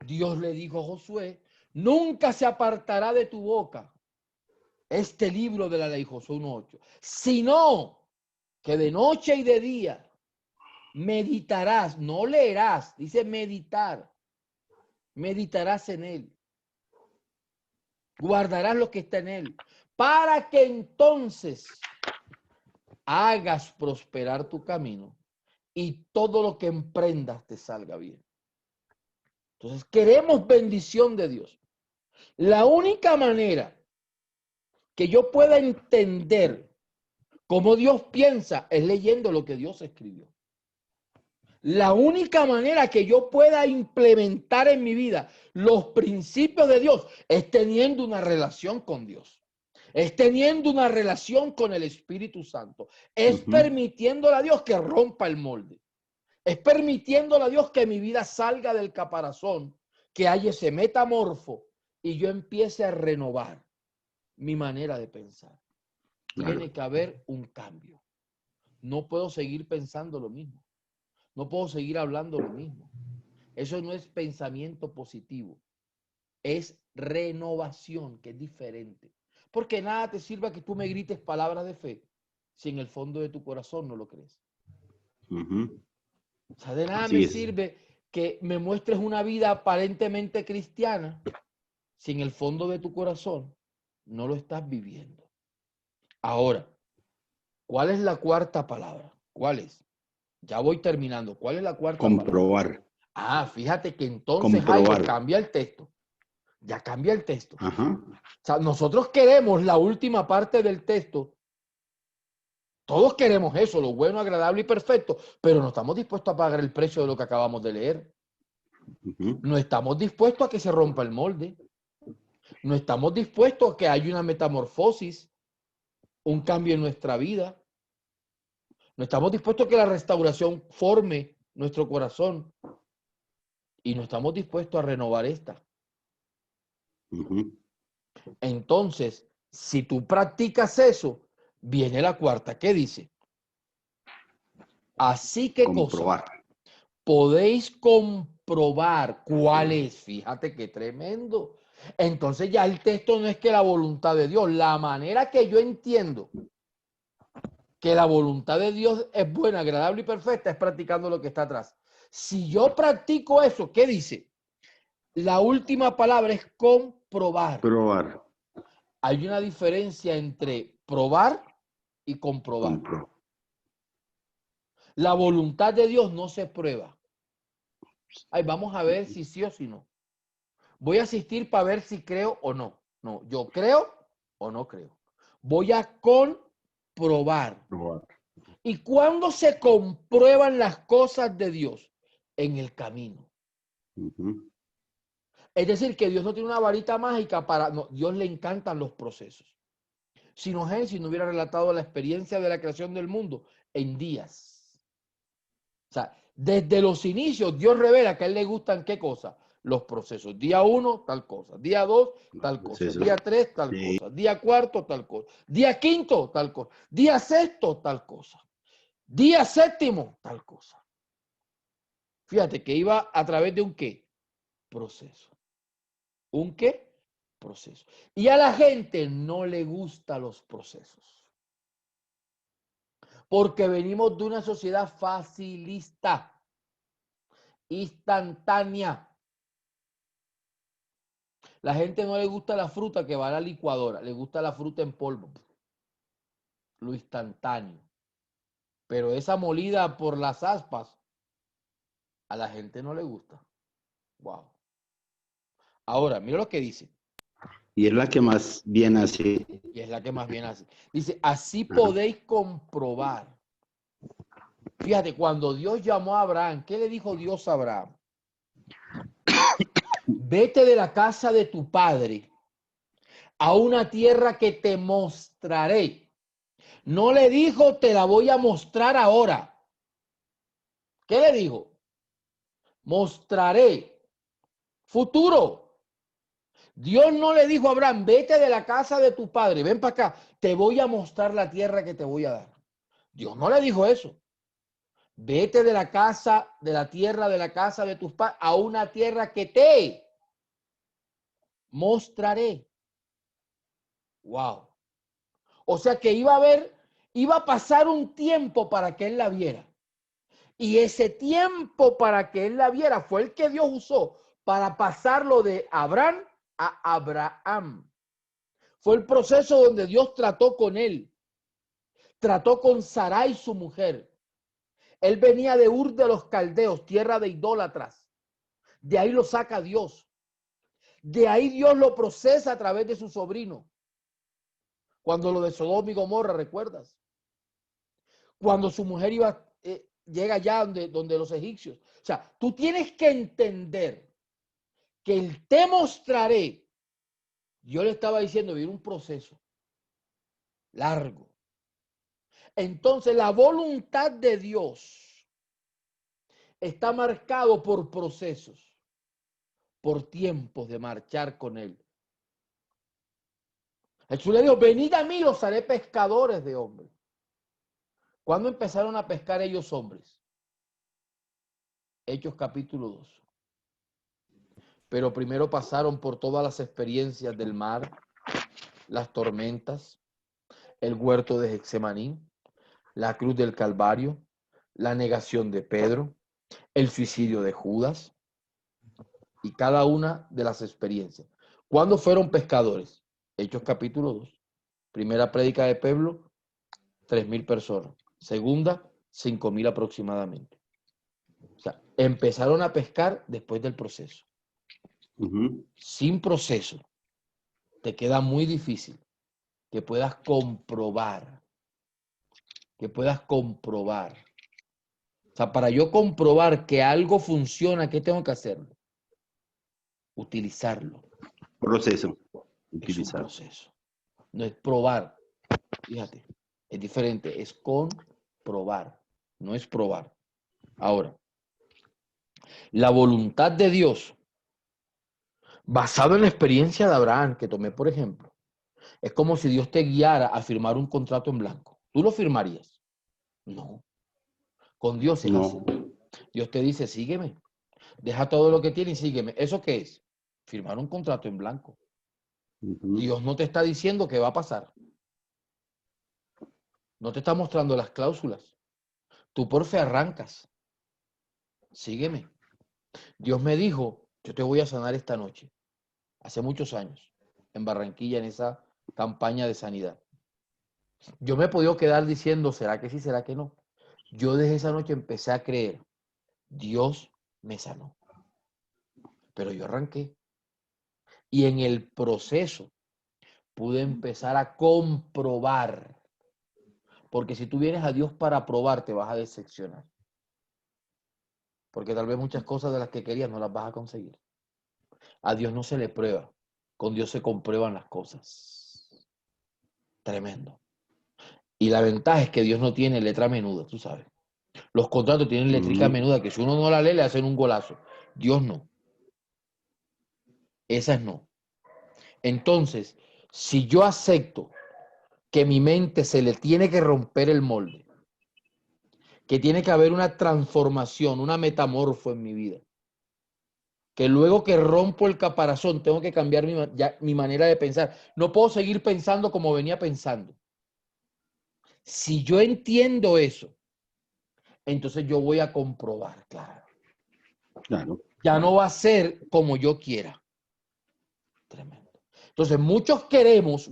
Dios le dijo a Josué, nunca se apartará de tu boca este libro de la ley, Josué 1:8, sino que de noche y de día meditarás, no leerás, dice meditar, meditarás en él, guardarás lo que está en él, para que entonces hagas prosperar tu camino y todo lo que emprendas te salga bien. Entonces queremos bendición de Dios. La única manera que yo pueda entender cómo Dios piensa es leyendo lo que Dios escribió. La única manera que yo pueda implementar en mi vida los principios de Dios es teniendo una relación con Dios. Es teniendo una relación con el Espíritu Santo. Es permitiéndole a Dios que rompa el molde. Es permitiéndole a Dios que mi vida salga del caparazón, que haya ese metamorfo y yo empiece a renovar mi manera de pensar. Tiene que haber un cambio. No puedo seguir pensando lo mismo. No puedo seguir hablando lo mismo. Eso no es pensamiento positivo. Es renovación, que es diferente. Porque nada te sirva que tú me grites palabras de fe si en el fondo de tu corazón no lo crees. O sea, de nada me sirve que me muestres una vida aparentemente cristiana si en el fondo de tu corazón no lo estás viviendo. Ahora, ¿cuál es la cuarta palabra? ¿Cuál es? Ya voy terminando. ¿Cuál es la cuarta palabra? Comprobar. Ah, fíjate que entonces Jairo cambia el texto. Ya cambia el texto. Ajá. O sea, nosotros queremos la última parte del texto. Todos queremos eso, lo bueno, agradable y perfecto, pero no estamos dispuestos a pagar el precio de lo que acabamos de leer. No estamos dispuestos a que se rompa el molde. No estamos dispuestos a que haya una metamorfosis, un cambio en nuestra vida. No estamos dispuestos a que la restauración forme nuestro corazón. Y no estamos dispuestos a renovar esta. Entonces, si tú practicas eso, viene la cuarta. ¿Qué dice? Así que comprobar. Podéis comprobar cuál es. Fíjate qué tremendo. Entonces ya el texto no es que la voluntad de Dios. La manera que yo entiendo que la voluntad de Dios es buena, agradable y perfecta es practicando lo que está atrás. Si yo practico eso, ¿qué dice? La última palabra es comprobar. Probar. Hay una diferencia entre probar y comprobar. La voluntad de Dios no se prueba. Ay, vamos a ver si sí o si no. Voy a asistir para ver si creo o no. No, yo creo o no creo. Voy a comprobar. ¿Y cuándo se comprueban las cosas de Dios? En el camino. Es decir, que Dios no tiene una varita mágica para... No, Dios le encantan los procesos. Si no, Génesis no hubiera relatado la experiencia de la creación del mundo en días. O sea, Desde los inicios, Dios revela que a Él le gustan ¿qué cosas? Los procesos. Día 1, tal cosa. Día 2, tal cosa. Procesos. Día 3, tal Sí. cosa. Día 4, tal cosa. Día 5, tal cosa. Día 6, tal cosa. Día 7, tal cosa. Fíjate que iba a través de un ¿qué? Proceso. ¿Un qué? Proceso. Y a la gente no le gustan los procesos. Porque venimos de una sociedad facilista, instantánea. La gente no le gusta la fruta que va a la licuadora, le gusta la fruta en polvo, lo instantáneo. Pero esa molida por las aspas, a la gente no le gusta. Wow. Ahora, mira lo que dice. Y es la que más bien hace. Y es la que más bien hace. Dice, así Ajá. podéis comprobar. Fíjate, cuando Dios llamó a Abraham, ¿qué le dijo Dios a Abraham? Vete de la casa de tu padre a una tierra que te mostraré. No le dijo, te la voy a mostrar ahora. ¿Qué le dijo? Mostraré. Futuro. Dios no le dijo a Abraham, vete de la casa de tu padre, ven para acá, te voy a mostrar la tierra que te voy a dar. Dios no le dijo eso. Vete de la casa, de la tierra, de la casa de tus padres, a una tierra que te mostraré. Wow. O sea que iba a pasar un tiempo para que él la viera. Y ese tiempo para que él la viera fue el que Dios usó para pasarlo de Abraham a Abraham. Fue el proceso donde Dios trató con él. Trató con Sarai, su mujer. Él venía de Ur de los Caldeos, tierra de idólatras. De ahí lo saca Dios. De ahí Dios lo procesa a través de su sobrino. Cuando lo de Sodoma y Gomorra, ¿recuerdas? Cuando su mujer llega allá donde los egipcios. O sea, tú tienes que entender que el te mostraré, yo le estaba diciendo, viene un proceso largo. Entonces, la voluntad de Dios está marcado por procesos, por tiempos de marchar con Él. Jesús le dijo, venid a mí, os haré pescadores de hombres. ¿Cuándo empezaron a pescar ellos hombres? Hechos capítulo 2. Pero primero pasaron por todas las experiencias del mar, las tormentas, el huerto de Getsemaní, la cruz del Calvario, la negación de Pedro, el suicidio de Judas y cada una de las experiencias. ¿Cuándo fueron pescadores? Hechos capítulo 2. Primera prédica de Pedro, 3,000 personas. Segunda, 5,000 aproximadamente. O sea, empezaron a pescar después del proceso. Sin proceso, te queda muy difícil que puedas comprobar. O sea, para yo comprobar que algo funciona, ¿qué tengo que hacer? Utilizarlo. Proceso. Es un proceso. No es probar. Fíjate, es diferente. Es comprobar. No es probar. Ahora, la voluntad de Dios, basado en la experiencia de Abraham, que tomé por ejemplo, es como si Dios te guiara a firmar un contrato en blanco. ¿Tú lo firmarías? No. Con Dios es así. Dios te dice, sígueme. Deja todo lo que tienes y sígueme. ¿Eso qué es? Firmar un contrato en blanco. Dios no te está diciendo qué va a pasar. No te está mostrando las cláusulas. Tú por fe arrancas. Sígueme. Dios me dijo, yo te voy a sanar esta noche. Hace muchos años, en Barranquilla, en esa campaña de sanidad. Yo me he podido quedar diciendo, ¿será que sí, será que no? Yo desde esa noche empecé a creer, Dios me sanó. Pero yo arranqué. Y en el proceso pude empezar a comprobar. Porque si tú vienes a Dios para probar, te vas a decepcionar. Porque tal vez muchas cosas de las que querías no las vas a conseguir. A Dios no se le prueba. Con Dios se comprueban las cosas. Tremendo. Y la ventaja es que Dios no tiene letra menuda, tú sabes. Los contratos tienen letrica Ujú. menuda que si uno no la lee le hacen un golazo. Dios no. Esas no. Entonces, si yo acepto que mi mente se le tiene que romper el molde, que tiene que haber una transformación, una metamorfo en mi vida, que luego que rompo el caparazón tengo que cambiar mi manera de pensar. No puedo seguir pensando como venía pensando. Si yo entiendo eso, entonces yo voy a comprobar, claro. Claro. Ya no va a ser como yo quiera. Tremendo. Entonces, muchos queremos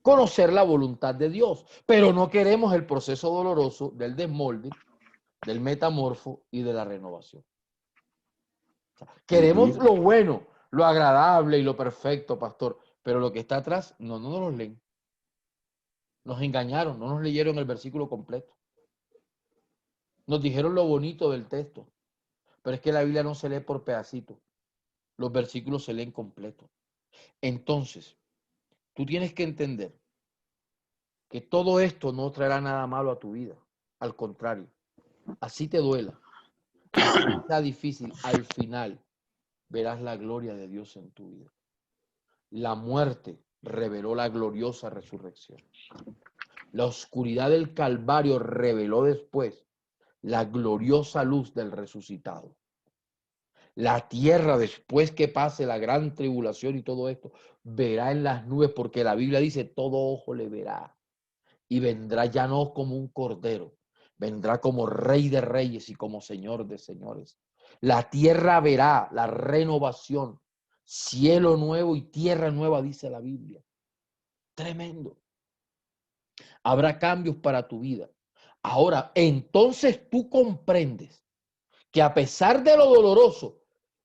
conocer la voluntad de Dios, pero no queremos el proceso doloroso del desmolde, del metamorfo y de la renovación. Queremos Ujú. lo bueno, lo agradable y lo perfecto, pastor, pero lo que está atrás no nos lo leen. Nos engañaron, no nos leyeron el versículo completo. Nos dijeron lo bonito del texto, pero es que la Biblia no se lee por pedacitos. Los versículos se leen completos. Entonces, tú tienes que entender que todo esto no traerá nada malo a tu vida. Al contrario, así te duela, así sea difícil, al final verás la gloria de Dios en tu vida. La muerte reveló la gloriosa resurrección. La oscuridad del Calvario reveló después la gloriosa luz del resucitado. La tierra, después que pase la gran tribulación y todo esto, verá en las nubes, porque la Biblia dice, todo ojo le verá. Y vendrá ya no como un cordero, vendrá como rey de reyes y como señor de señores. La tierra verá la renovación, cielo nuevo y tierra nueva, dice la Biblia. Tremendo. Habrá cambios para tu vida. Ahora, entonces tú comprendes que a pesar de lo doloroso,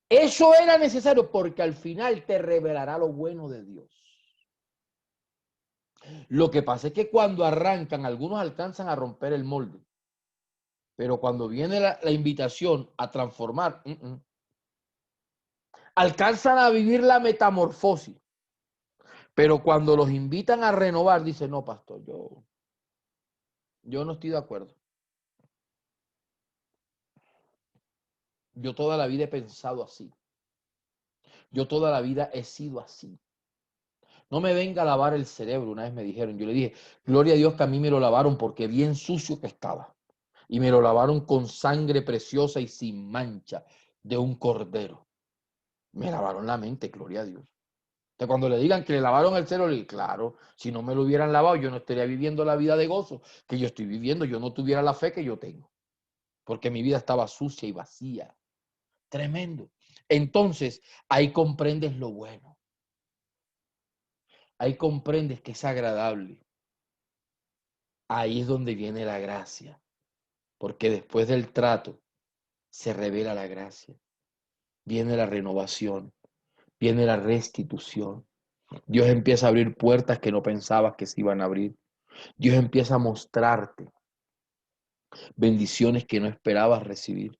eso era necesario porque al final te revelará lo bueno de Dios. Lo que pasa es que cuando arrancan, algunos alcanzan a romper el molde. Pero cuando viene la invitación a transformar, alcanzan a vivir la metamorfosis. Pero cuando los invitan a renovar, dicen, no, pastor, yo no estoy de acuerdo. Yo toda la vida he pensado así. Yo toda la vida he sido así. No me venga a lavar el cerebro, una vez me dijeron. Yo le dije, gloria a Dios que a mí me lo lavaron porque bien sucio que estaba. Y me lo lavaron con sangre preciosa y sin mancha de un cordero. Me lavaron la mente, gloria a Dios. Entonces, cuando le digan que le lavaron el cerebro, le digo, claro, si no me lo hubieran lavado, yo no estaría viviendo la vida de gozo que yo estoy viviendo. Yo no tuviera la fe que yo tengo. Porque mi vida estaba sucia y vacía. Tremendo. Entonces, ahí comprendes lo bueno. Ahí comprendes que es agradable. Ahí es donde viene la gracia. Porque después del trato se revela la gracia. Viene la renovación. Viene la restitución. Dios empieza a abrir puertas que no pensabas que se iban a abrir. Dios empieza a mostrarte bendiciones que no esperabas recibir.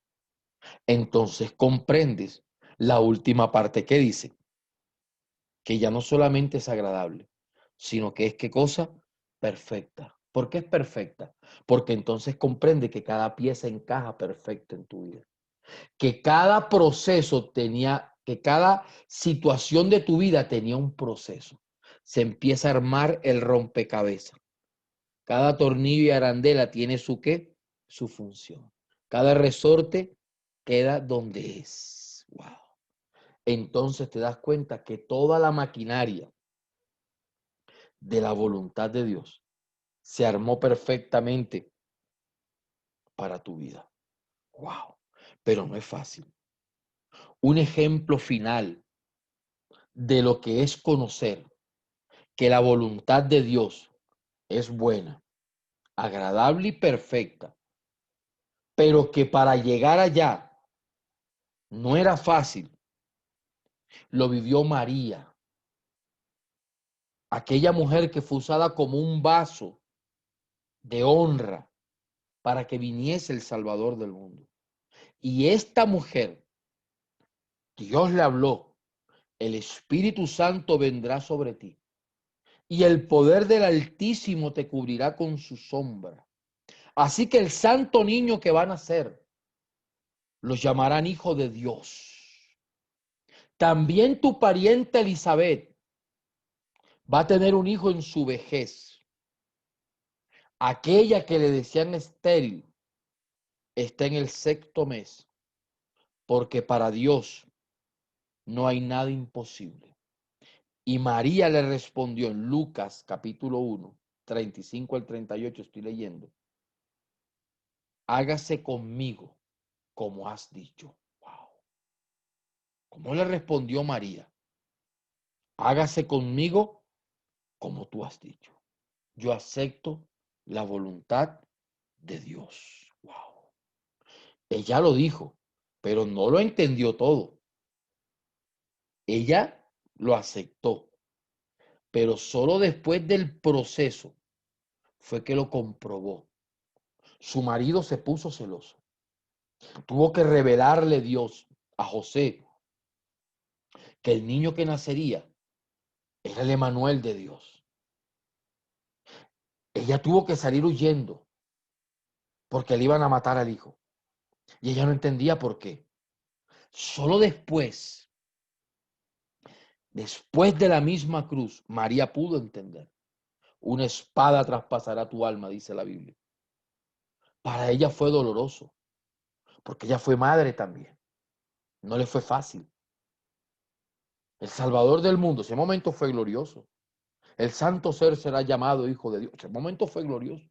Entonces comprendes la última parte que dice, que ya no solamente es agradable, sino que es, ¿qué cosa? Perfecta. ¿Por qué es perfecta? Porque entonces comprende que cada pieza encaja perfecto en tu vida. Que cada proceso tenía, que cada situación de tu vida tenía un proceso. Se empieza a armar el rompecabezas. Cada tornillo y arandela tiene su qué, su función. Cada resorte queda donde es. Wow. Entonces te das cuenta que toda la maquinaria de la voluntad de Dios se armó perfectamente para tu vida. Wow. Pero no es fácil. Un ejemplo final de lo que es conocer que la voluntad de Dios es buena, agradable y perfecta, pero que para llegar allá no era fácil. Lo vivió María, aquella mujer que fue usada como un vaso de honra para que viniese el Salvador del mundo. Y esta mujer, Dios le habló, el Espíritu Santo vendrá sobre ti y el poder del Altísimo te cubrirá con su sombra. Así que el santo niño que va a nacer los llamarán hijo de Dios. También tu pariente Elizabeth va a tener un hijo en su vejez. Aquella que le decían estéril está en el 6º mes, porque para Dios no hay nada imposible. Y María le respondió en Lucas capítulo 1, 35 al 38, estoy leyendo. Hágase conmigo como has dicho. Wow. ¿Cómo le respondió María? Hágase conmigo como tú has dicho. Yo acepto la voluntad de Dios. Wow. Ella lo dijo, pero no lo entendió todo. Ella lo aceptó, pero solo después del proceso fue que lo comprobó. Su marido se puso celoso. Tuvo que revelarle Dios a José que el niño que nacería era el Emanuel de Dios. Ella tuvo que salir huyendo porque le iban a matar al hijo. Y ella no entendía por qué. Solo después de la misma cruz, María pudo entender. Una espada traspasará tu alma, dice la Biblia. Para ella fue doloroso, porque ella fue madre también. No le fue fácil. El Salvador del mundo, ese momento fue glorioso. El santo ser será llamado hijo de Dios. Ese momento fue glorioso.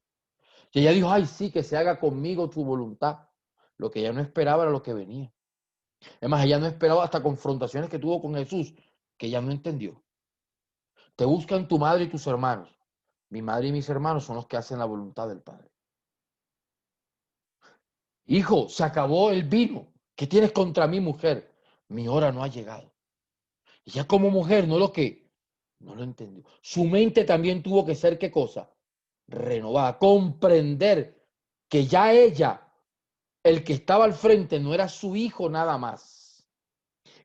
Y ella dijo, ay, sí, que se haga conmigo tu voluntad. Lo que ella no esperaba era lo que venía. Además, ella no esperaba hasta confrontaciones que tuvo con Jesús, que ella no entendió. Te buscan tu madre y tus hermanos. Mi madre y mis hermanos son los que hacen la voluntad del Padre. Hijo, se acabó el vino. ¿Qué tienes contra mi mujer? Mi hora no ha llegado. Y ya como mujer, no lo entendió. Su mente también tuvo que ser, ¿qué cosa? Renovada, comprender que ya ella, el que estaba al frente no era su hijo nada más.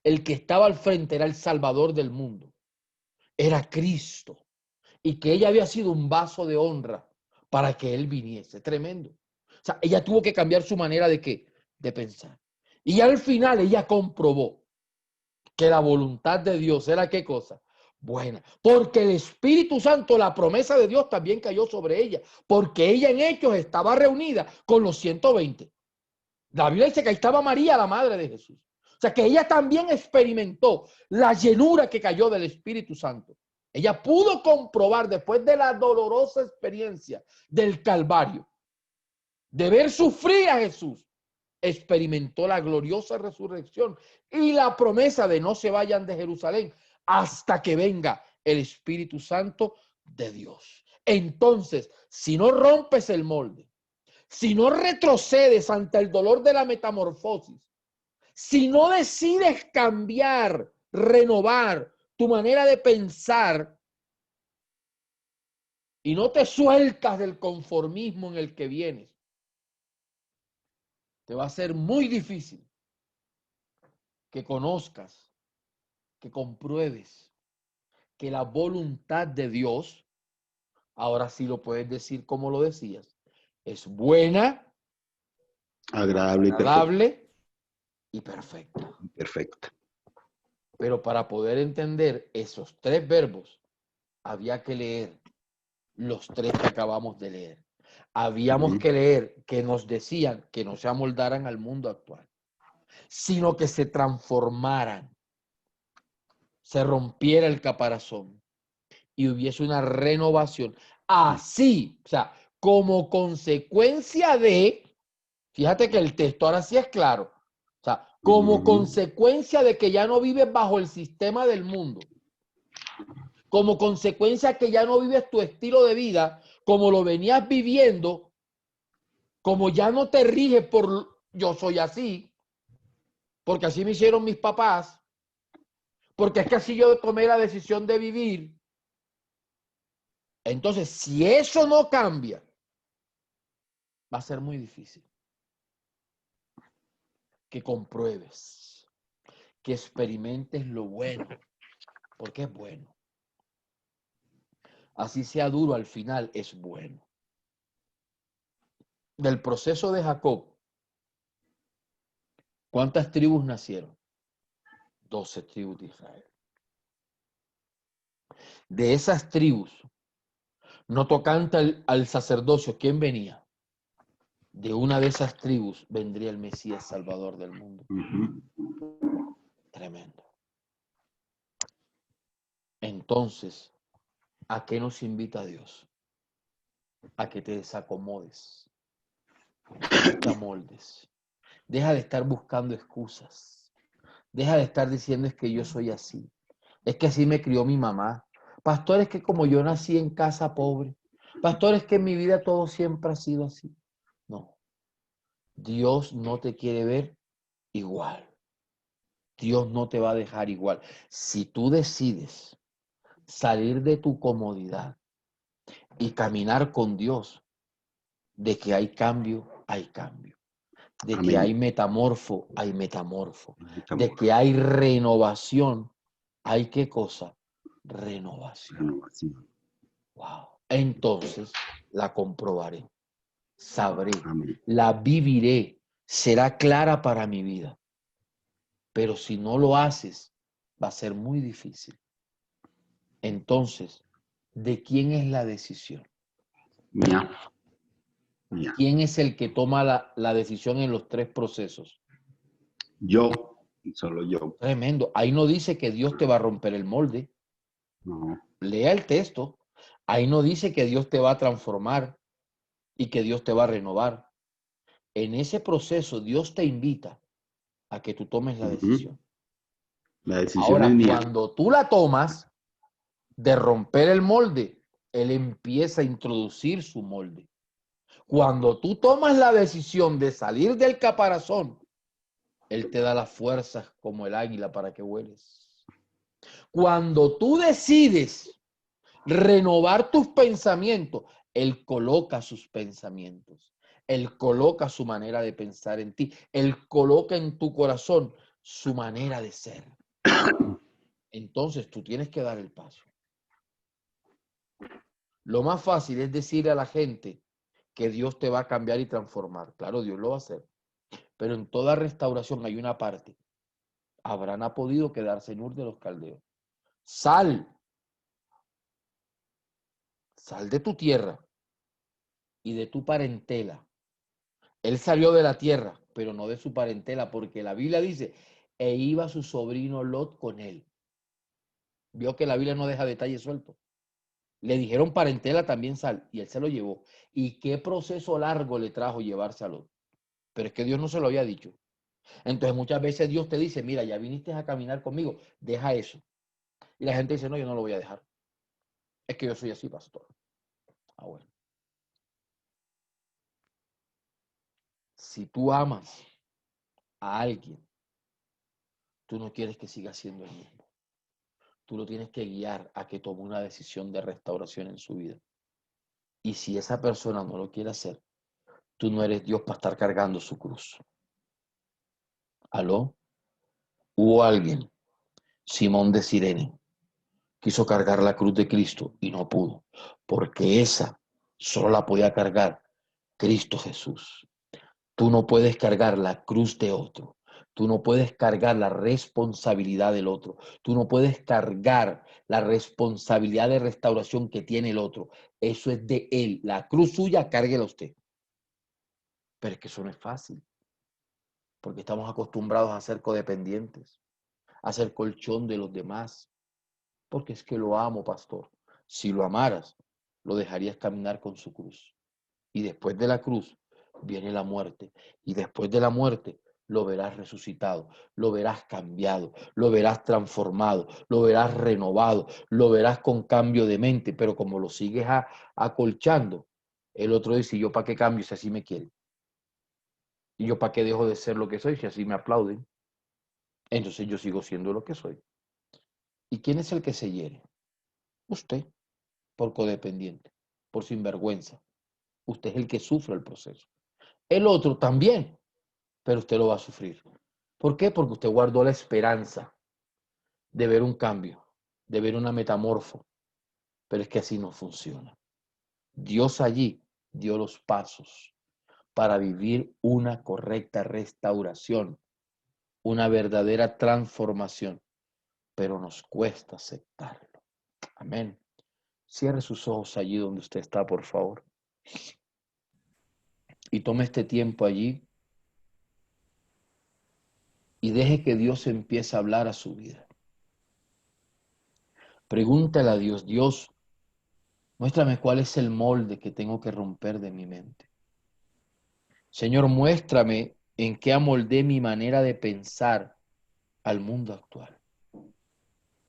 El que estaba al frente era el Salvador del mundo. Era Cristo. Y que ella había sido un vaso de honra para que él viniese. Tremendo. O sea, ella tuvo que cambiar su manera de ¿qué? De pensar. Y al final ella comprobó que la voluntad de Dios era ¿qué cosa? Buena. Porque el Espíritu Santo, la promesa de Dios también cayó sobre ella. Porque ella en Hechos estaba reunida con los 120. La Biblia dice que ahí estaba María, la madre de Jesús. O sea, que ella también experimentó la llenura que cayó del Espíritu Santo. Ella pudo comprobar después de la dolorosa experiencia del Calvario, de ver sufrir a Jesús, experimentó la gloriosa resurrección y la promesa de no se vayan de Jerusalén hasta que venga el Espíritu Santo de Dios. Entonces, si no rompes el molde, si no retrocedes ante el dolor de la metamorfosis, si no decides cambiar, renovar tu manera de pensar y no te sueltas del conformismo en el que vienes, te va a ser muy difícil que conozcas, que compruebes que la voluntad de Dios, ahora sí lo puedes decir como lo decías, es buena, Agradable y perfecta. agradable y perfecta. Perfecta. Pero para poder entender esos 3 verbos, había que leer los 3 que acabamos de leer. Habíamos que leer que nos decían que no se amoldaran al mundo actual, sino que se transformaran, se rompiera el caparazón y hubiese una renovación. Así, o sea, como consecuencia de, fíjate que el texto ahora sí es claro, o sea, como consecuencia de que ya no vives bajo el sistema del mundo, como consecuencia que ya no vives tu estilo de vida como lo venías viviendo, como ya no te riges por yo soy así, porque así me hicieron mis papás, porque es que así yo tomé la decisión de vivir. Entonces, si eso no cambia, va a ser muy difícil que compruebes, que experimentes lo bueno, porque es bueno. así sea duro, al final es bueno. Del proceso de Jacob, ¿cuántas tribus nacieron? 12 tribus de Israel. De esas tribus, no tocante al sacerdocio, ¿quién venía? De una de esas tribus vendría el Mesías Salvador del mundo. Tremendo. Entonces, ¿a qué nos invita Dios? A que te desacomodes, no te amoldes. Deja de estar buscando excusas. Deja de estar diciendo es que yo soy así. Es que así me crió mi mamá. Pastor, es que como yo nací en casa pobre. Pastor, es que en mi vida todo siempre ha sido así. No. Dios no te quiere ver igual. Dios no te va a dejar igual. Si tú decides salir de tu comodidad y caminar con Dios, de que hay cambio, hay cambio. De que hay metamorfo, hay metamorfo. De que hay renovación, hay ¿qué cosa? Renovación. Wow. Entonces la comprobaré, sabré, la viviré, será clara para mi vida. Pero si no lo haces, va a ser muy difícil. Entonces, ¿de quién es la decisión? Mía. ¿Quién es el que toma la decisión en los tres procesos? Yo, y solo yo. Tremendo. Ahí no dice que Dios te va a romper el molde. No. Lea el texto. Ahí no dice que Dios te va a transformar y que Dios te va a renovar. En ese proceso, Dios te invita a que tú tomes la decisión. La decisión Ahora, es mía. cuando tú la tomas de romper el molde, Él empieza a introducir su molde. Cuando tú tomas la decisión de salir del caparazón, Él te da las fuerzas como el águila para que vueles. Cuando tú decides renovar tus pensamientos, Él coloca sus pensamientos. Él coloca su manera de pensar en ti. Él coloca en tu corazón su manera de ser. Entonces tú tienes que dar el paso. Lo más fácil es decirle a la gente que Dios te va a cambiar y transformar. Claro, Dios lo va a hacer. Pero en toda restauración hay una parte. Abraham ha podido quedarse en Ur de los Caldeos. Sal de tu tierra y de tu parentela. Él salió de la tierra, pero no de su parentela, porque la Biblia dice, e iba su sobrino Lot con él. Vio que la Biblia no deja detalles sueltos. Le dijeron parentela también sal, y él se lo llevó. ¿Y qué proceso largo le trajo llevarse a Lot? Pero es que Dios no se lo había dicho. Entonces muchas veces Dios te dice, mira, ya viniste a caminar conmigo, deja eso. Y la gente dice, no, yo no lo voy a dejar. Es que yo soy así, pastor. Ah, bueno. Si tú amas a alguien, tú no quieres que siga siendo el mismo. Tú lo tienes que guiar a que tome una decisión de restauración en su vida. Y si esa persona no lo quiere hacer, tú no eres Dios para estar cargando su cruz. ¿Aló? Hubo alguien, Simón de Cirene, quiso cargar la cruz de Cristo y no pudo, porque esa solo la podía cargar Cristo Jesús. Tú no puedes cargar la cruz de otro. Tú no puedes cargar la responsabilidad del otro. Tú no puedes cargar la responsabilidad de restauración que tiene el otro. Eso es de él. La cruz suya, cárguela usted. Pero es que eso no es fácil. Porque estamos acostumbrados a ser codependientes, a ser colchón de los demás. Porque es que lo amo, pastor. Si lo amaras, lo dejarías caminar con su cruz. Y después de la cruz viene la muerte. Y después de la muerte lo verás resucitado, lo verás cambiado, lo verás transformado, lo verás renovado, lo verás con cambio de mente. Pero como lo sigues acolchando, el otro dice, ¿y yo para qué cambio si así me quieren? ¿Y yo para qué dejo de ser lo que soy si así me aplauden? Entonces yo sigo siendo lo que soy. ¿Y quién es el que se hiere? Usted, por codependiente, por sinvergüenza. Usted es el que sufre el proceso. El otro también, pero usted lo va a sufrir. ¿Por qué? Porque usted guardó la esperanza de ver un cambio, de ver una metamorfo. pero es que así no funciona. Dios allí dio los pasos para vivir una correcta restauración, una verdadera transformación, pero nos cuesta aceptarlo. Amén. Cierre sus ojos allí donde usted está, por favor. Y tome este tiempo allí y deje que Dios empiece a hablar a su vida. Pregúntale a Dios, Dios, muéstrame cuál es el molde que tengo que romper de mi mente. Señor, muéstrame en qué amoldé mi manera de pensar al mundo actual.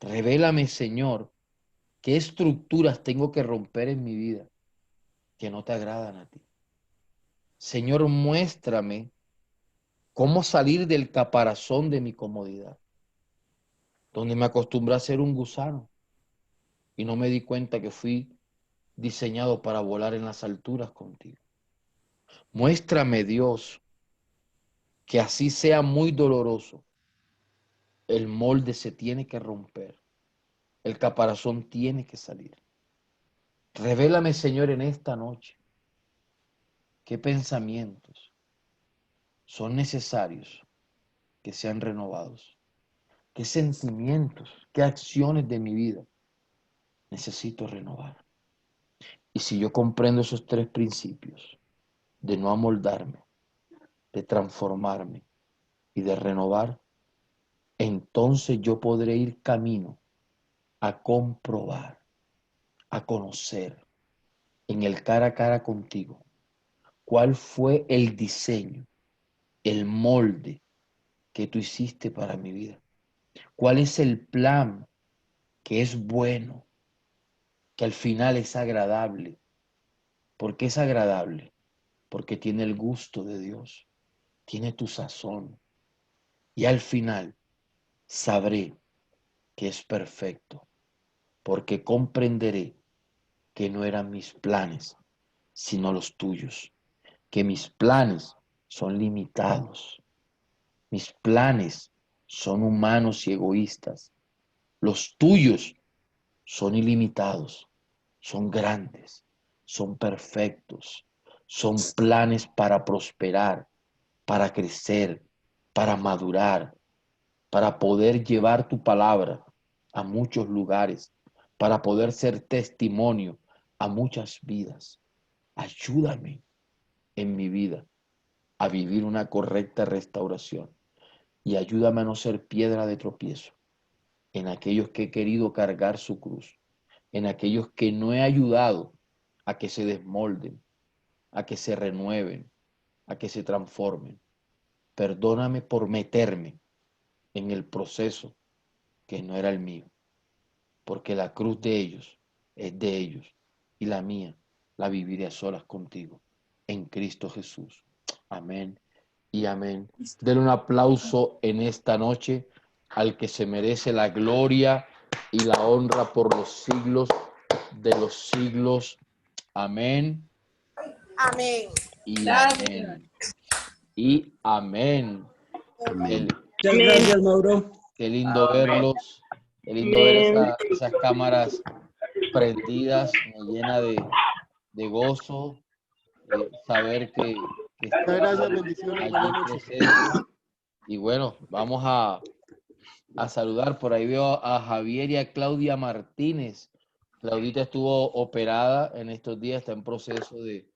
Revélame, Señor, qué estructuras tengo que romper en mi vida que no te agradan a ti. Señor, muéstrame cómo salir del caparazón de mi comodidad, donde me acostumbré a ser un gusano y no me di cuenta que fui diseñado para volar en las alturas contigo. Muéstrame, Dios, que así sea muy doloroso, el molde se tiene que romper, el caparazón tiene que salir. Revélame, Señor, en esta noche qué pensamientos son necesarios que sean renovados, qué sentimientos, qué acciones de mi vida necesito renovar. Y si yo comprendo esos tres principios, de no amoldarme, de transformarme y de renovar, entonces yo podré ir camino a comprobar, a conocer en el cara a cara contigo cuál fue el diseño, el molde que tú hiciste para mi vida. ¿Cuál es el plan que es bueno, que al final es agradable? ¿Por qué es agradable? Porque tiene el gusto de Dios, tiene tu sazón. Y al final sabré que es perfecto, porque comprenderé que no eran mis planes, sino los tuyos, que mis planes son limitados, mis planes son humanos y egoístas, los tuyos son ilimitados, son grandes, son perfectos, son planes para prosperar, para crecer, para madurar, para poder llevar tu palabra a muchos lugares, para poder ser testimonio a muchas vidas. Ayúdame en mi vida a vivir una correcta restauración y ayúdame a no ser piedra de tropiezo en aquellos que he querido cargar su cruz, en aquellos que no he ayudado a que se desmolden, a que se renueven, a que se transformen. Perdóname por meterme en el proceso que no era el mío, porque la cruz de ellos es de ellos y la mía la viviré a solas contigo, en Cristo Jesús. Amén y amén. Denle un aplauso en esta noche al que se merece la gloria y la honra por los siglos de los siglos. Amén. Amén. Y amén. Y amén. Amén. Muchas gracias, Mauro. Qué lindo verlos. Qué lindo ver esas cámaras prendidas. Me llena de gozo saber que Muchas están gracias, bendiciones, buenas allí noches. presentes. Y bueno, vamos a saludar. Por ahí veo a Javier y a Claudia Martínez. Claudita estuvo operada en estos días, está en proceso de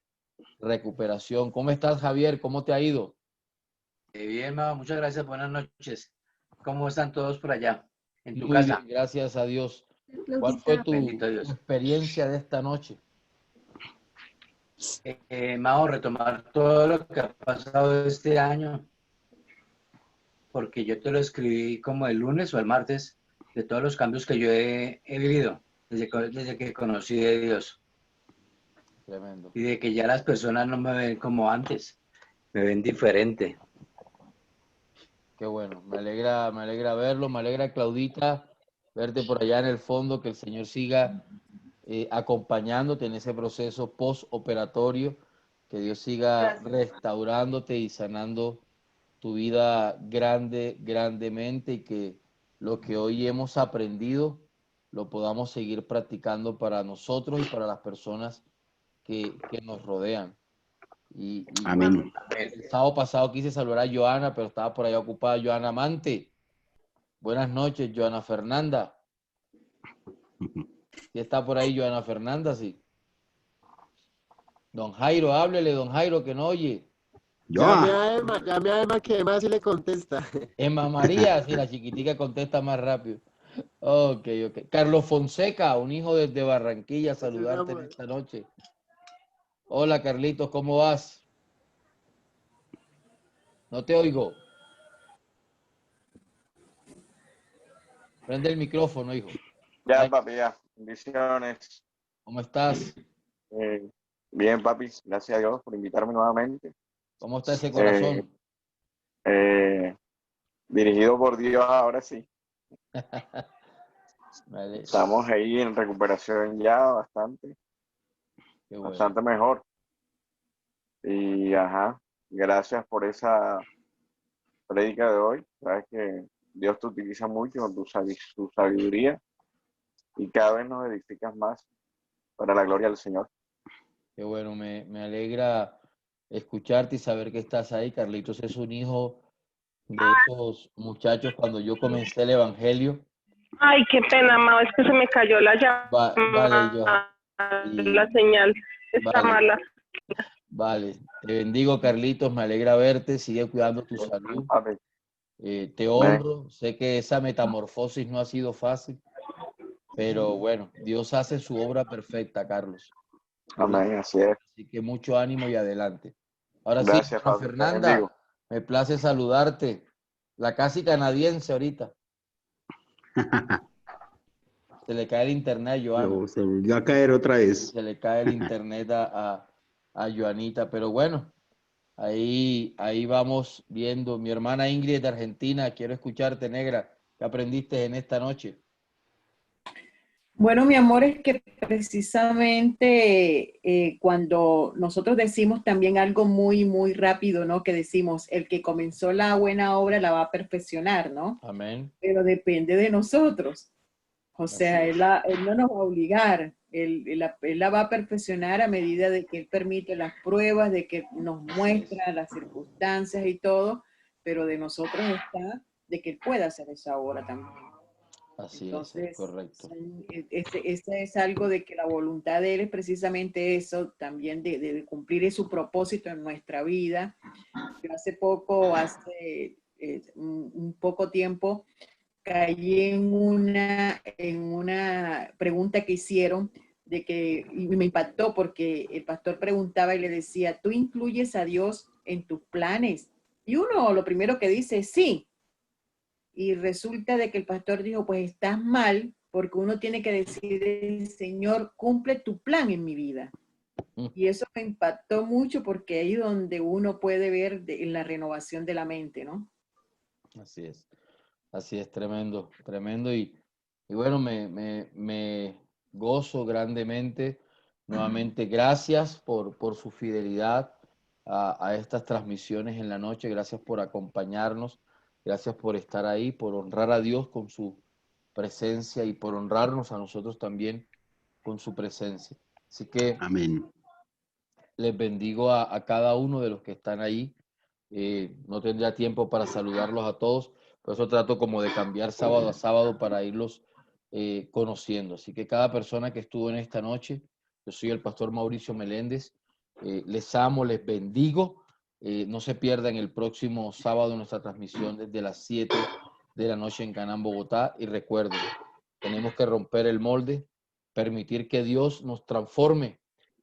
recuperación. ¿Cómo estás, Javier? ¿Cómo te ha ido? Bien, Mao, muchas gracias, buenas noches. ¿Cómo están todos por allá, en tu Muy casa? bien, gracias a Dios. ¿Cuál Claudita. fue tu Bendito Dios. experiencia de esta noche? Mao, retomar todo lo que ha pasado este año, porque yo te lo escribí como el lunes o el martes, de todos los cambios que yo he vivido desde que conocí de Dios, Tremendo. y de que ya las personas no me ven como antes, me ven diferente. Qué bueno, me alegra verlo, me alegra, Claudita, verte por allá en el fondo, que el Señor siga acompañándote en ese proceso postoperatorio, que Dios siga restaurándote y sanando tu vida grandemente, y que lo que hoy hemos aprendido lo podamos seguir practicando para nosotros y para las personas que nos rodean. Y Amén. el sábado pasado quise saludar a Joana, pero estaba por allá ocupada. Joana Amante. Buenas noches, Joana Fernanda. ¿Sí está por ahí Joana Fernanda? Sí. Don Jairo, háblele, don Jairo, que no oye. Llame Joa, a Emma, que Emma sí le contesta. Emma María, sí, la chiquitica contesta más rápido. Ok, ok. Carlos Fonseca, un hijo desde Barranquilla, saludarte en esta noche. Hola, Carlitos, ¿cómo vas? No te oigo. Prende el micrófono, hijo. Ya, papi, ya. Bendiciones. ¿Cómo estás? Bien, papi. Gracias a Dios por invitarme nuevamente. ¿Cómo está ese Eh, corazón? Dirigido por Dios, ahora sí. Vale, Estamos ahí en recuperación ya bastante, qué bueno. bastante mejor. Y, ajá, gracias por esa prédica de hoy. Sabes que Dios te utiliza mucho con tu sabiduría y cada vez nos edificas más para la gloria del Señor. Qué bueno, me alegra escucharte y saber que estás ahí. Carlitos es un hijo de esos muchachos cuando yo comencé el evangelio. Ay, qué pena, Mao, es que se me cayó la Vale, llamada, yo. la señal está Vale, mala. vale. Te bendigo, Carlitos. Me alegra verte. Sigue cuidando tu salud. Papi, Te honro. Sé que esa metamorfosis no ha sido fácil, pero bueno, Dios hace su obra perfecta, Carlos. amén, así es. Así que mucho ánimo y adelante. Ahora sí, Gracias, Ana papi. Te bendigo. Fernanda, me place saludarte. La casi canadiense ahorita. Se le cae el internet a Joana. pero se volvió a caer otra vez. Se le cae el internet a Joanita. Pero bueno, ahí vamos viendo. Mi hermana Ingrid de Argentina, quiero escucharte, negra. ¿Qué aprendiste en esta noche? Bueno, mi amor, es que precisamente cuando nosotros decimos también algo muy, muy rápido, ¿no? Que decimos, el que comenzó la buena obra la va a perfeccionar, ¿no? Amén. Pero depende de nosotros. O sea, Así él no nos va a obligar, él la va a perfeccionar a medida de que él permite las pruebas, de que nos muestra las circunstancias y todo, pero de nosotros está de que él pueda hacer esa obra también. Así Entonces, es correcto. este es algo de que la voluntad de él es precisamente eso, también de cumplir su propósito en nuestra vida. Yo hace un poco tiempo, caí en una pregunta que hicieron y me impactó porque el pastor preguntaba y le decía, ¿tú incluyes a Dios en tus planes? Y uno lo primero que dice es sí. Y resulta de que el pastor dijo, pues estás mal porque uno tiene que decir, Señor, cumple tu plan en mi vida. Y eso me impactó mucho porque ahí es donde uno puede ver en la renovación de la mente, ¿no? Así es, tremendo, tremendo. Y bueno, me gozo grandemente. Nuevamente, gracias por su fidelidad a estas transmisiones en la noche. Gracias por acompañarnos. Gracias por estar ahí, por honrar a Dios con su presencia y por honrarnos a nosotros también con su presencia. Así que Amén. les bendigo a cada uno de los que están ahí. No tendría tiempo para saludarlos a todos, por eso trato como de cambiar sábado a sábado para irlos conociendo. Así que cada persona que estuvo en esta noche, yo soy el pastor Mauricio Meléndez, les amo, les bendigo. No se pierdan el próximo sábado nuestra transmisión desde las 7 de la noche en Canaán, Bogotá. Y recuerden, tenemos que romper el molde, permitir que Dios nos transforme,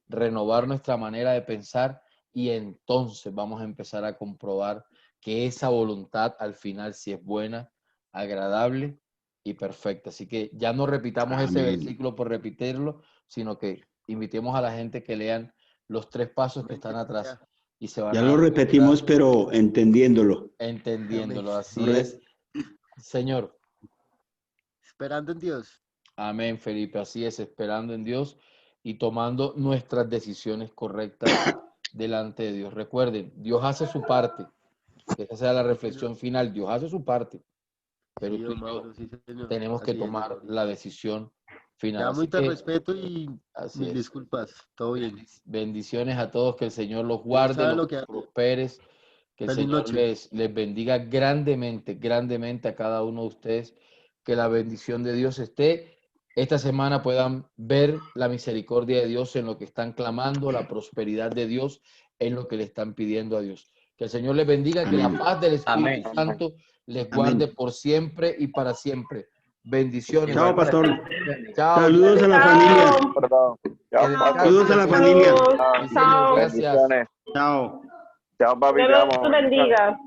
renovar nuestra manera de pensar y entonces vamos a empezar a comprobar que esa voluntad al final sí es buena, agradable y perfecta. Así que ya no repitamos ese Amén. versículo por repetirlo, sino que invitemos a la gente que lean los 3 pasos que están atrás y se van Ya a lo dar repetimos, cuenta, pero entendiéndolo. entendiéndolo. Así No re- es, Señor. Esperando en Dios. Amén, Felipe. Así es, esperando en Dios y tomando nuestras decisiones correctas delante de Dios. Recuerden, Dios hace su parte. Que esa sea la reflexión final. Dios hace su parte, pero Sí, tú don y yo Mauro, sí, señor. tenemos que Así es, don tomar Mauricio. la decisión final. Ya Así muy te que, respeto y así mil es. disculpas. Todo bien. Bendiciones a todos, que el Señor los Dios guarde, sabe los lo que hace. prospere, que el Feliz Señor noche. les bendiga grandemente, grandemente a cada uno de ustedes, que la bendición de Dios esté. Esta semana puedan ver la misericordia de Dios en lo que están clamando, la prosperidad de Dios en lo que le están pidiendo a Dios. Que el Señor les bendiga, que la Amén. paz del Espíritu Amén. Santo les guarde Amén. por siempre y para siempre. Bendiciones. Chao, pastor. Chao. Saludos a la familia. Chao. Perdón. Chao, Que Pastor. Saludos a la familia. Saludos. Sí, señor, Chao. gracias. Bendiciones. Chao. Chao, papi, Dios te amo. los bendiga.